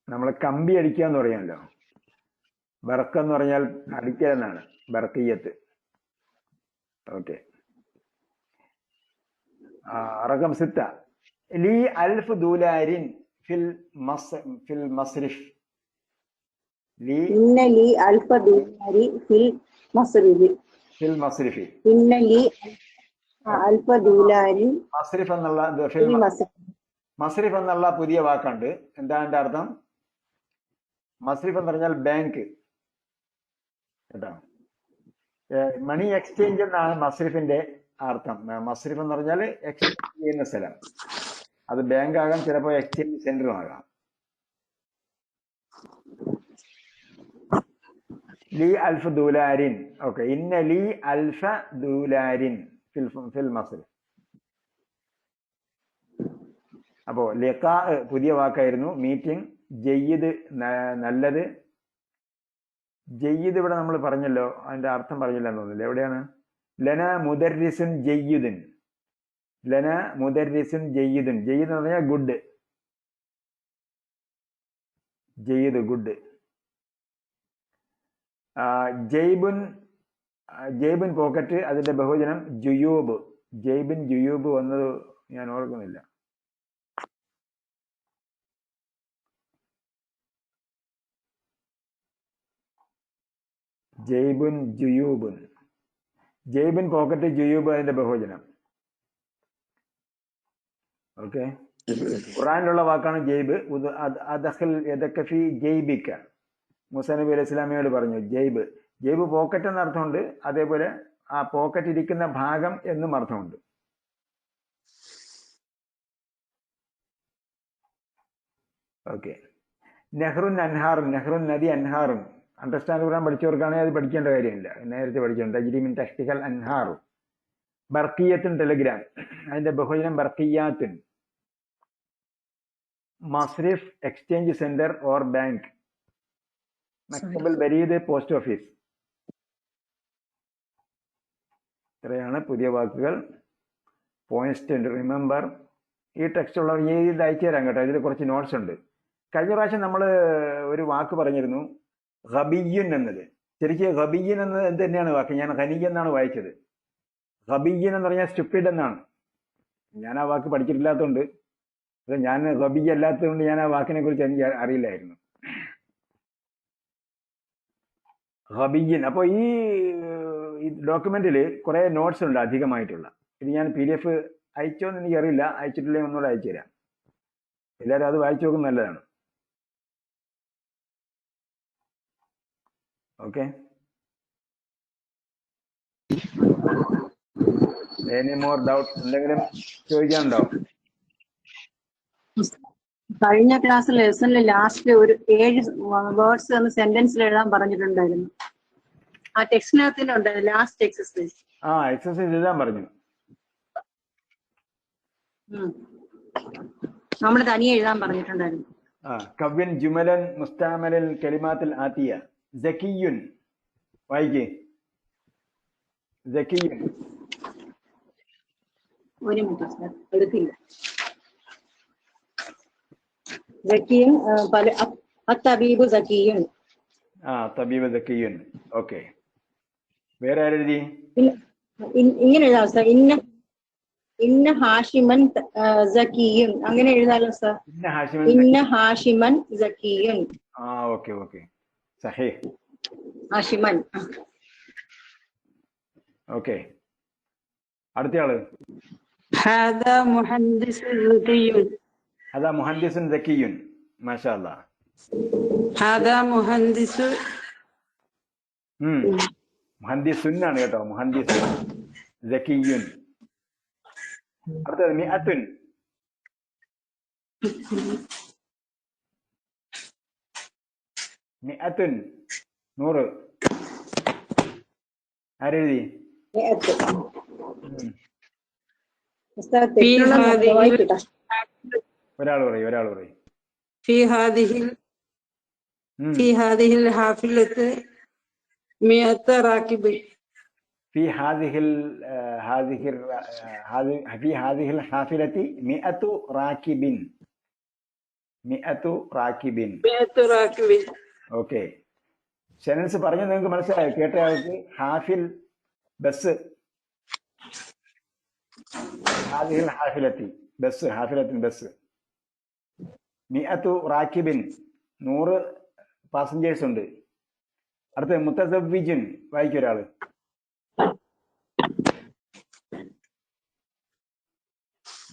നമ്മൾ കമ്പി അടിക്കുക എന്ന് പറയാമല്ലോ, ബർക്ക എന്ന് പറഞ്ഞാൽ അടിക്കുക എന്നാണ് ബർഖിയത്ത്. ഓക്കെ. റഖം 6 ലി അൽഫ് ദുലാരിൻ ഫിൽ മസ്രിഫ്. ഇന്ന ലി അൽഫ ദുലാരി ഫിൽ മസ്രിഫി. ഫിൽ മസ്രിഫി. ഇന്ന ലി അൽഫ ദുലാരി മസ്രിഫ് എന്നുള്ള മസ്രിഫ് എന്നുള്ള പുതിയ വാക്കുണ്ട്. എന്താ എന്റെ അർത്ഥം? മസ്രിഫ് എന്ന് പറഞ്ഞാൽ ബാങ്ക് കേട്ടോ. മണി എക്സ്ചേഞ്ച് എന്നാണ് മസ്രിഫിന്റെ അർത്ഥം. മസ്രിഫ് എന്ന് പറഞ്ഞാൽ എക്സ്ചേഞ്ച് ചെയ്യുന്ന സ്ഥലം. അത് ബാങ്ക് ആകാം, ചിലപ്പോൾ എക്സ്ചേഞ്ച് സെന്ററും ആകാം. ലി അൽഫ് ദുലാരിൻ. ഓക്കെ. ഇന്ന ലി അൽഫ ദുലാരിൻ ഫിൽ മസ്രിഫ്. അപ്പോ ലിഖാ പുതിയ വാക്കായിരുന്നു. മീറ്റിംഗ്. ജയ്യിദ് നല്ലത്. ജയ്യിദ് ഇവിടെ നമ്മൾ പറഞ്ഞല്ലോ, അതിന്റെ അർത്ഥം പറഞ്ഞില്ല എന്ന് തോന്നുന്നില്ല. എവിടെയാണ്? ലന മുദർരിസുൻ ജയ്യിദുൻ. ലന മുദർരിസുൻ ജയ്യിദുൻ. ജയ്യിദ് എന്ന് പറഞ്ഞാൽ ഗുഡ്. ജയ്യിദ് ഗുഡ്. ജയ്ബുൻ, ജയ്ബുൻ പോക്കറ്റ്. അതിന്റെ ബഹുവചനം ജുയൂബ്. ജയ്ബിൻ ജുയൂബ് വന്നത് ഞാൻ ഓർക്കുന്നില്ല. ജയ്ബുൻ ജുയൂബുൻ. ജയ്ബുൻ പോക്കറ്റ്, ജുയൂബ് അതിന്റെ ബഹുവചനം. ഓക്കെ. ഖുറാനിലുള്ള വാക്കാണ് ജയ്ബ്. അദഖിൽ യദക ഫീ ജയ്ബിക. മൂസാ നബി അലൈഹി സ്വലാമയോട് പറഞ്ഞു ജയ്ബ്. ജയ്ബ് പോക്കറ്റ് എന്ന അർത്ഥമുണ്ട്, അതേപോലെ ആ പോക്കറ്റ് ഇരിക്കുന്ന ഭാഗം എന്നും അർത്ഥമുണ്ട്. ഓക്കെ. നെഹ്റുൻ അൻഹാറുൻ. നെഹ്റുൻ നദി, അൻഹാറുൻ. അണ്ടർസ്റ്റാൻഡ് ഖുർആൻ പഠിച്ചവർക്കാണെങ്കിൽ അത് പഠിക്കേണ്ട കാര്യമില്ല, നേരത്തെ പഠിച്ചിട്ടുണ്ട്. തജ്രി മിൻ തഹ്തിഹൽ അൻഹാറു. ബർഖിയത്തുൻ ടെലഗ്രാം. അതിന്റെ ബഹുവചനം ബർഖിയാത്തുൻ. മസ്രിഫ് എക്സ്ചേഞ്ച് സെന്റർ ഓർ ബാങ്ക്. മക്തബുൽ ബരീദ് പോസ്റ്റ് ഓഫീസ്. ഇത്രയാണ് പുതിയ വാക്കുകൾ. Point remember. ഈ ടെക്സ്റ്റ് ഉള്ളവർ ഇത് അയച്ചു തരാം കേട്ടോ. ഇതിൽ കുറച്ച് നോട്ട്സ് ഉണ്ട്. കഴിഞ്ഞ പ്രാവശ്യം നമ്മൾ ഒരു വാക്ക് പറഞ്ഞിരുന്നു, ഖബിയ്യുൻ എന്നത്. ശരിക്കും ഖബിയ്യൻ എന്നത് എന്ത് തന്നെയാണ് വാക്ക്? ഞാൻ ഖനിയ എന്നാണ് വായിച്ചത്. ഖബിയ്യൻ എന്ന് പറഞ്ഞാൽ സ്റ്റുപ്പിഡ് എന്നാണ്. ഞാൻ ആ വാക്ക് പഠിച്ചിട്ടില്ലാത്തതുകൊണ്ട്, ഞാൻ ഖബിയ്യ അല്ലാത്തതുകൊണ്ട് ഞാൻ ആ വാക്കിനെ കുറിച്ച് എനിക്ക് അറിയില്ലായിരുന്നു. ഖബിയ്യൻ. അപ്പോൾ ഈ ഡോക്യുമെന്റിൽ കുറെ നോട്ട്സ് ഉണ്ട് അധികമായിട്ടുള്ള. ഇത് ഞാൻ PDF അയച്ചോന്ന് എനിക്കറിയില്ല. അയച്ചിട്ടില്ലെങ്കിൽ ഒന്നുകൂടെ അയച്ചു തരാം. എല്ലാവരും അത് വായിച്ചു നോക്കുന്നത് നല്ലതാണ്. ഓക്കെ. Any more doubt? എന്തെങ്കിലും ചോദിക്കാനുണ്ടോ? കഴിഞ്ഞ ക്ലാസ്സിൽ ലെസണിൽ ലാസ്റ്റ് ഒരു 7 വേർഡ്സ് എന്ന് സെന്റൻസിൽ എഴുതാൻ പറഞ്ഞിട്ടുണ്ടായിരുന്നു. ആ ടെക്സ്റ്റിനകത്തിന്റെ ലാസ്റ്റ് എക്സസൈസ്. എക്സസൈസ് എഴുതാൻ പറഞ്ഞു. നമ്മൾ തനിയെ എഴുതാൻ പറഞ്ഞിട്ടുണ്ടായിരുന്നു. കവ്യൻ ജുമലൻ മുസ്താമലൻ കലിമാത്തിൽ ആത്തിയ. സക്കിയുൻ. വായിക്കേ. സക്കിയുൻ. ഒരു മിനിറ്റ് സാർ, എടുത്തില്ല. സക്കിയുൻ തബീബ് സക്കിയുൻ. തബീബ് സക്കിയുൻ. ഓക്കെ. വേറെ ആരെഴുതി? ഇങ്ങനെ എഴുതാം സാർ. ഇന്ന ഇന്ന ഹാഷിമൻ സക്കിയും അങ്ങനെ എഴുതാലോ സർ. ഇന്ന ഹാഷിമൻ ഇന്ന ഹാഷിമൻ സക്കിയുൻ. ഓക്കെ ഓക്കെ സഹീഹ്. ഹാഷിമൻ. ഓക്കെ, അടുത്തയാള്. هذا مهندس ذكي. അതാ മുഹദ്ദിസുൻ സക്കിയുൻ. മാഷാ അല്ലാ. هذا مهندس. മുഹദ്ദിസുൻ ആണ് കേട്ടോ, മുഹദ്ദിസുൻ സക്കിയുൻ. അടുത്തത് മിഅത്തുൻ. മിഅത്തുൻ 100. ആരെഴുതി? في هذه ഒരാൾ പറയും. في هذه الحافلة 100 راكب. في هذه الحافلة 100 راكب. 100 راكب. 100 راكب. ഓക്കെ, സെനൻസ് പറഞ്ഞ നിങ്ങൾക്ക് മനസ്സിലായോ? കേട്ട ആൾക്ക് ഹാഫിൽ ബസ്. ഹാദിഹിൽ ഹാഫിലത്തി ബസ്, ഹാഫിലത്തിൻ ബസ്. 100 റാക്കിബിൻ 100 പാസഞ്ചേഴ്സ് ഉണ്ട്. അടുത്ത മുത്തസവ്വിജുൻ വായിക്കും ഒരാള്.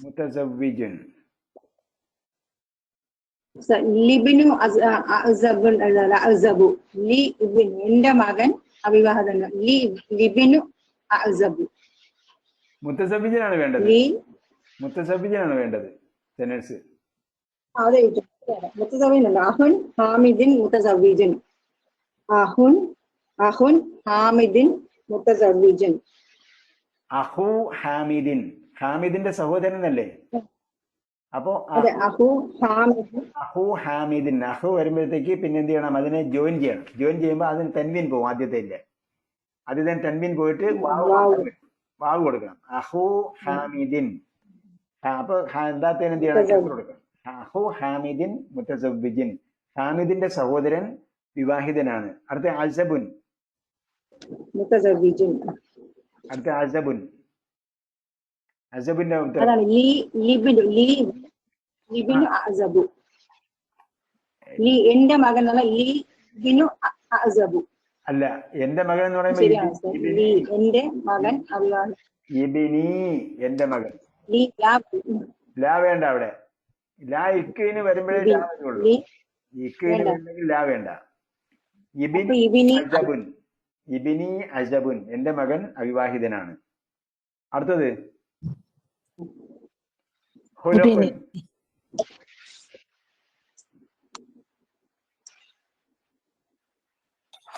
മുത്തസവ്വിജുൻ. ലിബിനു അഅ്സബു. ലി ഇബ്ൻ, എന്റെ മകൻ അവിവാഹിതൻ. ലിബിനു അഅ്സബു. മുത്തസവ്വിജനാണ് വേണ്ടത്. ലി മുത്തസവ്വിജനാണ് വേണ്ടത് സെനൻസ്. അതെ, മുത്തസവ്വിജൻ. അഹുൻ ഹാമിദിൻ മുത്തസവ്വിജൻ. അഹുൻ ഹാമിദിൻ മുത്തസവ്വിജൻ. അഹു ഹാമിദിൻ, ഹാമിദിന്റെ സഹോദരൻ അല്ലേ? അപ്പോ അതെ, അഹു ഹാമിദിൻ. അഹു വരുമ്പോഴത്തേക്ക് പിന്നെ എന്ത് ചെയ്യണം? അതിനെ ജോയിൻ ചെയ്യണം. ജോയിൻ ചെയ്യുമ്പോൾ അതിന് തൻവീൻ പോകും. ആദ്യത്തെ ഇല്ല, ആദ്യത്തെ തൻവീൻ പോയിട്ട് വാവ് കൊടുക്കണം. അഹു ഹാമിദിൻ. അപ്പൊ എന്താത്തേന് എന്ത് ചെയ്യണം? കൊടുക്കണം. അഹു ഹാമിദിൻ മുത്തസവ്വിജിൻ. ഹാമിദിന്റെ സഹോദരൻ വിവാഹിതനാണ്. അടുത്ത അസബുൻ. മുത്തസവ്വിജൻ. അടുത്ത അസബുൻ. അസബിന്റെ ഉത്തരം അതാണ് ലിബിനു അഅ്സബു. ലി എന്റെ മകൻ എന്നുള്ള ലിബിനു അഅ്സബു. അല്ല, എന്റെ മകൻ എന്ന് പറയുമ്പോൾ ശരിയാണ് സർ. ലി എന്റെ മകൻ അവിവാഹിതൻ. ഇബിനി എന്റെ മകൻ. ലി ലാ വേണ്ട അവിടെ. ലാ ഇക്കിന് വരുമ്പോഴേ ലാ വരുള്ളൂ. ഇക്കിന് വരുന്നെങ്കിൽ ലാ വേണ്ട. ഇബിനി അസബുൻ എന്റെ മകൻ അവിവാഹിതനാണ്. അടുത്തത് ഖുലുഖുൻ.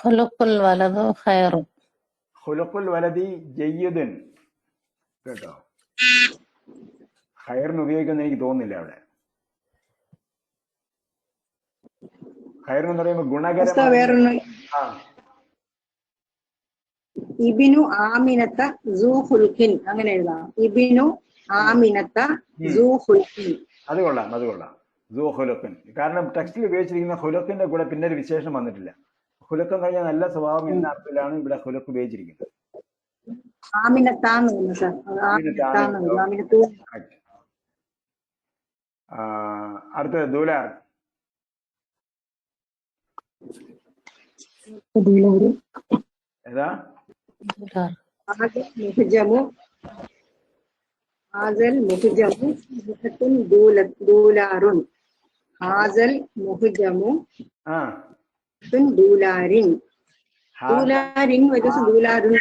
ഖുലുഖുൽ വലദു ഖൈറുൻ. ഖുലുഖുൽ വലദി ജയ്യിദുൻ. കേട്ടോ, ഖൈറിന് ഉപയോഗിക്കുന്ന എനിക്ക് തോന്നുന്നില്ല അവിടെ. ഖൈറെന്ന് പറയുമ്പോൾ ഗുണകരം. ഇബിനു ആമിനത്ത സൂ ഖുൽഖിൻ അങ്ങനെ എഴുതാം. ഇബിനു ആമിനത്ത സൂ ഖുൽഖിൻ. അത് കൊള്ളാം, അത് കൊള്ളാം. സൂ ഖുലുഖിൻ. കാരണം ടെക്സ്റ്റിൽ ഉപയോഗിച്ചിരിക്കുന്ന ഖുലുഖിന്റെ കൂടെ പിന്നെ ഒരു വിശേഷം വന്നിട്ടില്ല. ഖുലുഖ് എന്ന് പറഞ്ഞാൽ നല്ല സ്വഭാവം എന്ന അർത്ഥത്തിലാണ് ഇവിടെ ഖുലുഖ് ഉപയോഗിച്ചിരിക്കുന്നത്. ആമിനത്താന്ന്. അടുത്തത് ദൂലാർ. ഏതാ? ഹാസൽ മുഹ്ജമു ദൂലാറുൻ. ഹാസൽ മുഹ്ജമു ദൂലാരിൻ. ദൂലാരിൻ വജസ് ദൂലാറുൻ.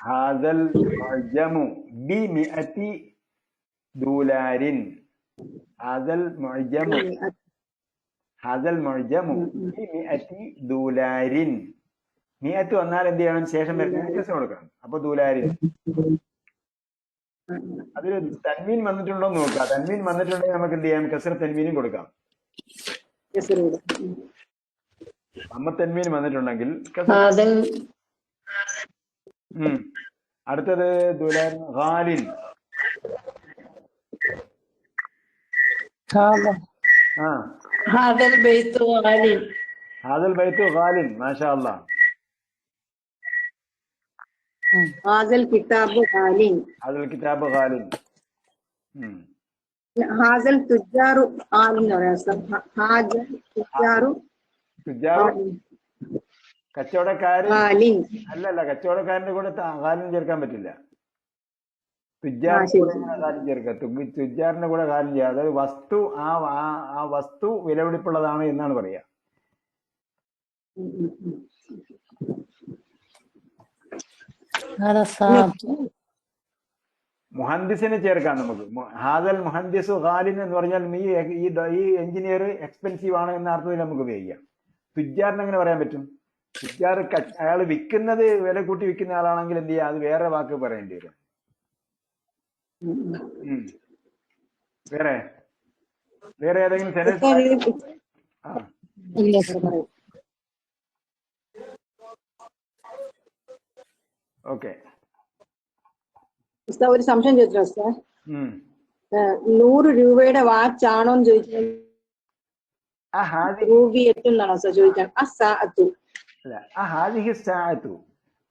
ഹാസൽ മുഅ്ജമു ബിമിഅതി ദൂലാരിൻ. ഹാസൽ മുഅ്ജമു ബിമിഅതി ദൂലാരിൻ. മിഅത്ത് വന്നാൽ എന്ത് ചെയ്യണം? ശേഷം വരുന്ന കൊടുക്കണം. അപ്പൊ ദൂലാരിൻ. അതിൽ തൻവീൻ വന്നിട്ടുണ്ടോ എന്ന് നോക്കാം. തൻവീൻ വന്നിട്ടുണ്ടെങ്കിൽ നമുക്ക് എന്ത് ചെയ്യാം? കസ്ര തൻവീനും കൊടുക്കാം. അമ്മ തൻവീൻ വന്നിട്ടുണ്ടെങ്കിൽ അടുത്തത് ദുലാൻ ഖാലിൻ. ഹാദൽ ബൈത്തു ഖാലിൻ. ഹാദൽ ബൈത്തു ഖാലിൻ. മാഷാ അല്ലാഹ്. ഹാദൽ കിതാബു ഖാലിൻ. ഹാദൽ കിതാബ് ഖാലിൻ. ഉം. ഹാസൽ തുജാറു ആലെന്ന് പറയാം ഉസ്താദ്. ഹാജൽ തുജാറു തുജാറു കച്ചവടക്കാര് ആലിൻ. അല്ലല്ല, കച്ചവടക്കാരന്റെ കൂടെ കാലും ചേർക്കാൻ പറ്റില്ല. ആ തുജാറിന്റെ ശരി കൂടെ ശരി. കാലും ചേർക്കുക. തുജാറിന്റെ കൂടെ കാലും ചെയ്യുക. അതായത് വസ്തു ആ വസ്തു വിലപിടിപ്പുള്ളതാണ് എന്നാണ് പറയുക. ഉം, ഉം, ഉം. هذا صعب. മുഹന്ദിസിനെ ചേർക്കാം നമുക്ക്. ഹാദൽ മുഹന്ദിസു ഖാലിൻ എന്ന് പറഞ്ഞാൽ ഈ എഞ്ചിനീയർ എക്സ്പെൻസീവ് ആണ് എന്ന അർത്ഥത്തിൽ നമുക്ക് ഉപയോഗിക്കാം. തുജാറിന് എങ്ങനെ പറയാൻ പറ്റും? തുജാർ അയാൾ വിൽക്കുന്നത് വില കൂട്ടി വിൽക്കുന്ന ആളാണെങ്കിൽ എന്ത് ചെയ്യുക? അത് വേറെ വാക്ക് പറയേണ്ടി വരും. ഉം, ഉം. ഉം. വേറെ ഏതെങ്കിലും സെനസ്? ഉസ്താദ് ഇത് ആ إلا പറയൂ. ഓക്കെ. ഉസ്താദ് ഒരു സംശയം ചോദിച്ചോ ഉസ്താദ്? ഉം. 100 രൂപയുടെ വാച്ച് ആണോ എന്ന് ചോദിച്ചാൽ ആ ഹാദി റൂബിയത്ത് എന്നാണോ ഉസ്താദ് ചോദിക്കാൻ? അസാഅത്തു അല്ല, ആ ഹാദിഹി സാഅത്തു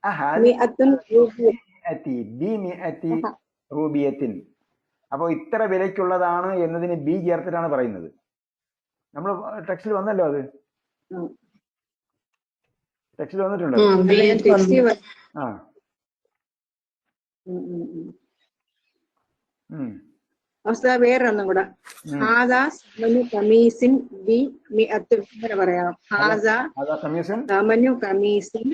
ആ ഹാദി മിഅത്തുൻ റൂബിയത്ത്. ബിമിഅത്തി റൂബിയത്തിൻ. അപ്പോൾ ഇത്ര വിലയ്ക്കുള്ളതാണ് എന്നതിന് ബി ചേർത്തിട്ടാണ് പറയുന്നത്. നമ്മൾ ടെക്സ്റ്റിൽ വന്നല്ലോ, അത് ടെക്സ്റ്റിൽ വന്നിട്ടുണ്ടോ? അല്ല, ഞാൻ ടെക്സ്റ്റ് ആ ഉസ്താദ് വേറൊന്നും കൂടെ. ഹാദ സമനു കമീസിൻ ബി മിഅത്ത് ഇങ്ങനെ പറയാം. ഹാദ അതാ കമ്മീഷൻ. സമനു കമീസിൻ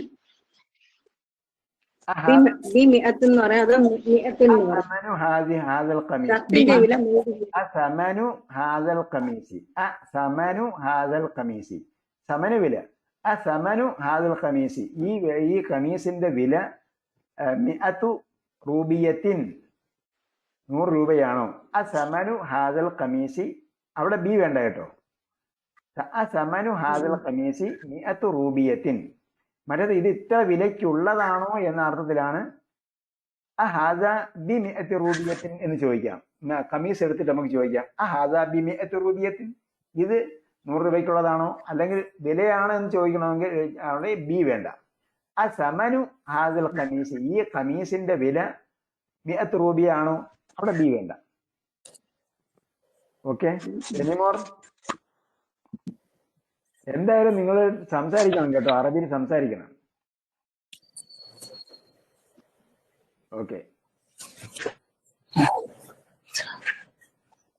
ബി മിഅത്ത് എന്ന് പറയാം. അത് മിഅത്ത് എന്ന് പറയാം. അസമനു ഹാദൽ ഖമീസ്. ഷർട്ടിന്റെ വില 100 രൂപ. അസമനു ഹാദൽ ഖമീസി. അസമനു ഹാദൽ ഖമീസി. സമനു വില. അസമനു ഹാദൽ ഖമീസി. ഈ ഖമീസിന്റെ വില മിഅത്തു റൂബിയത്തിൻ 100 രൂപയാണോ? അസമനു ഹാദൽ ഖമീസി. അവിടെ ബി വേണ്ട കേട്ടോ. അസമനു ഹാദൽ ഖമീസി മിഅത്തു റൂബിയത്തിൻ. മറ്റേത് ഇത് ഇത്ര വിലയ്ക്കുള്ളതാണോ എന്ന അർത്ഥത്തിലാണ് അഹാദ ബി മിഅത്തി റൂബിയത്തിൻ എന്ന് ചോദിക്കാം. കമീസ് എടുത്തിട്ട് നമുക്ക് ചോദിക്കാം അഹാദ ബി മിഅത്തി റൂബിയത്തിൻ, ഇത് 100 രൂപയ്ക്കുള്ളതാണോ? അല്ലെങ്കിൽ വിലയാണ് എന്ന് ചോദിക്കണമെങ്കിൽ അവിടെ ബി വേണ്ട. അസമനു ഹാദൽ ഖമീസ്, ഈ ഖമീസിന്റെ വില മിഅത്ത് റൂബിയാണോ? അവിടെ ബി വേണ്ട. Okay, anymore? എന്തായാലും നിങ്ങൾ സംസാരിക്കണം കേട്ടോ, അറബിയിൽ സംസാരിക്കണം. ഓക്കെ,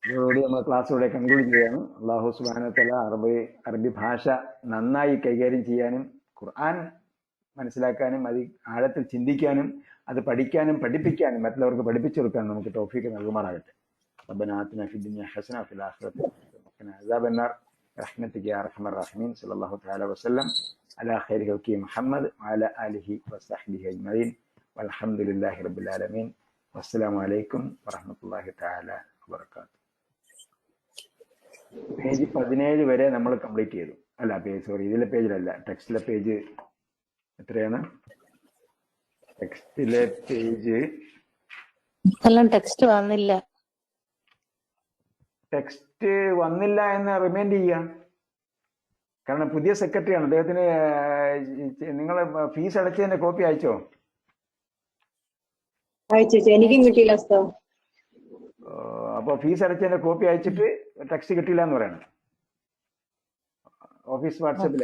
ഇതോടുകൂടി നമ്മൾ ക്ലാസ് ഇവിടെ കൺക്ലൂഡ് ചെയ്യാണ്. അല്ലാഹു സുബ്ഹാനഹു വ തആല അറബി ഭാഷ നന്നായി കൈകാര്യം ചെയ്യാനും ഖുർആൻ മനസ്സിലാക്കാനും അത് ആഴത്തിൽ ചിന്തിക്കാനും അത് പഠിക്കാനും പഠിപ്പിക്കാനും മറ്റുള്ളവർക്ക് പഠിപ്പിച്ചു കൊടുക്കാനും നമുക്ക് തൗഫീഖ് നൽകുമാറാകട്ടെ. റബ്ബനാ ആതിനാ ഫിദ്ദുനിയ ഹസന വഫിൽ ആഖിറതി ഹസന വഖിനാ അസാബന്നാർ برحمتك يا ارحم الراحمين. صلى الله تعالى وسلم على خير خلقه محمد وعلى اله وصحبه اجمعين والحمد لله رب العالمين والسلام عليكم ورحمة الله تعالى وبركاته. പേജ് 17 വരെ നമ്മൾ കംപ്ലീറ്റ് ചെയ്തു. അല്ല, സോറി, ഇതിലെ പേജിലല്ല, ടെക്സ്റ്റിലെ പേജ് എത്രയാണ്? ടെക്സ്റ്റിലെ പേജ് ടെക്സ്റ്റ് വന്നില്ല. ടെക്സ്റ്റ് വന്നില്ല എന്ന് റിമൈൻഡ് ചെയ്യുക. കാരണം പുതിയ സെക്രട്ടറിയാണ്, അദ്ദേഹത്തിന് നിങ്ങൾ ഫീസ് അടച്ചതിന്റെ കോപ്പി അയച്ചോ? അയച്ചു, എനിക്കും കിട്ടിയില്ല. അപ്പോൾ ഫീസ് അടച്ചതിന്റെ കോപ്പി അയച്ചിട്ട് ടെക്സ്റ്റ് കിട്ടിയില്ല എന്ന് പറയണം. ഓഫീസ് വാട്സപ്പിൽ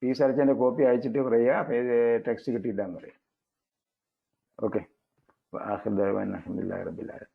ഫീസ് അടച്ചതിന്റെ കോപ്പി അയച്ചിട്ട് പറയുക ടെക്സ്റ്റ് കിട്ടിയില്ല എന്ന് പറയാം. ഓക്കെ, ആഖിർ ദഅ്വാനാ അൽഹംദുലില്ലാഹി റബ്ബിൽ ആലമീൻ.